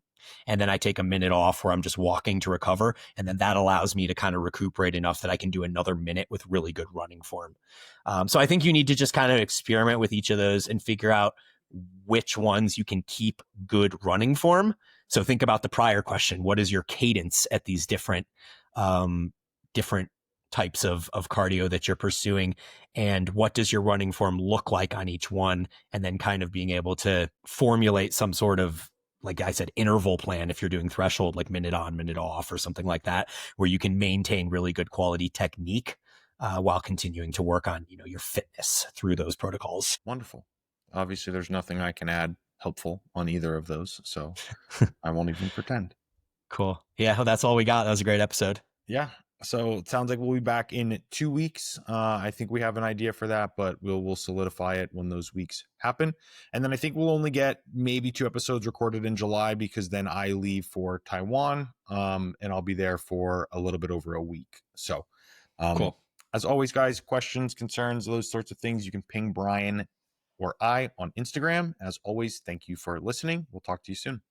And then I take a minute off where I'm just walking to recover. And then that allows me to kind of recuperate enough that I can do another minute with really good running form. So I think you need to just kind of experiment with each of those and figure out which ones you can keep good running form. So think about the prior question. What is your cadence at these different types of cardio that you're pursuing? And what does your running form look like on each one? And then kind of being able to formulate some sort of, like I said, interval plan if you're doing threshold, like minute on, minute off, or something like that, where you can maintain really good quality technique while continuing to work on, your fitness through those protocols. Wonderful. Obviously, there's nothing I can add helpful on either of those, so I won't even pretend. Cool. Yeah, well, that's all we got. That was a great episode. Yeah. So it sounds like we'll be back in 2 weeks. I think we have an idea for that, but we'll solidify it when those weeks happen. And then I think we'll only get maybe 2 episodes recorded in July, because then I leave for Taiwan, and I'll be there for a little bit over a week. So cool. As always, guys, questions, concerns, those sorts of things, you can ping Bryan or I on Instagram. As always, thank you for listening. We'll talk to you soon.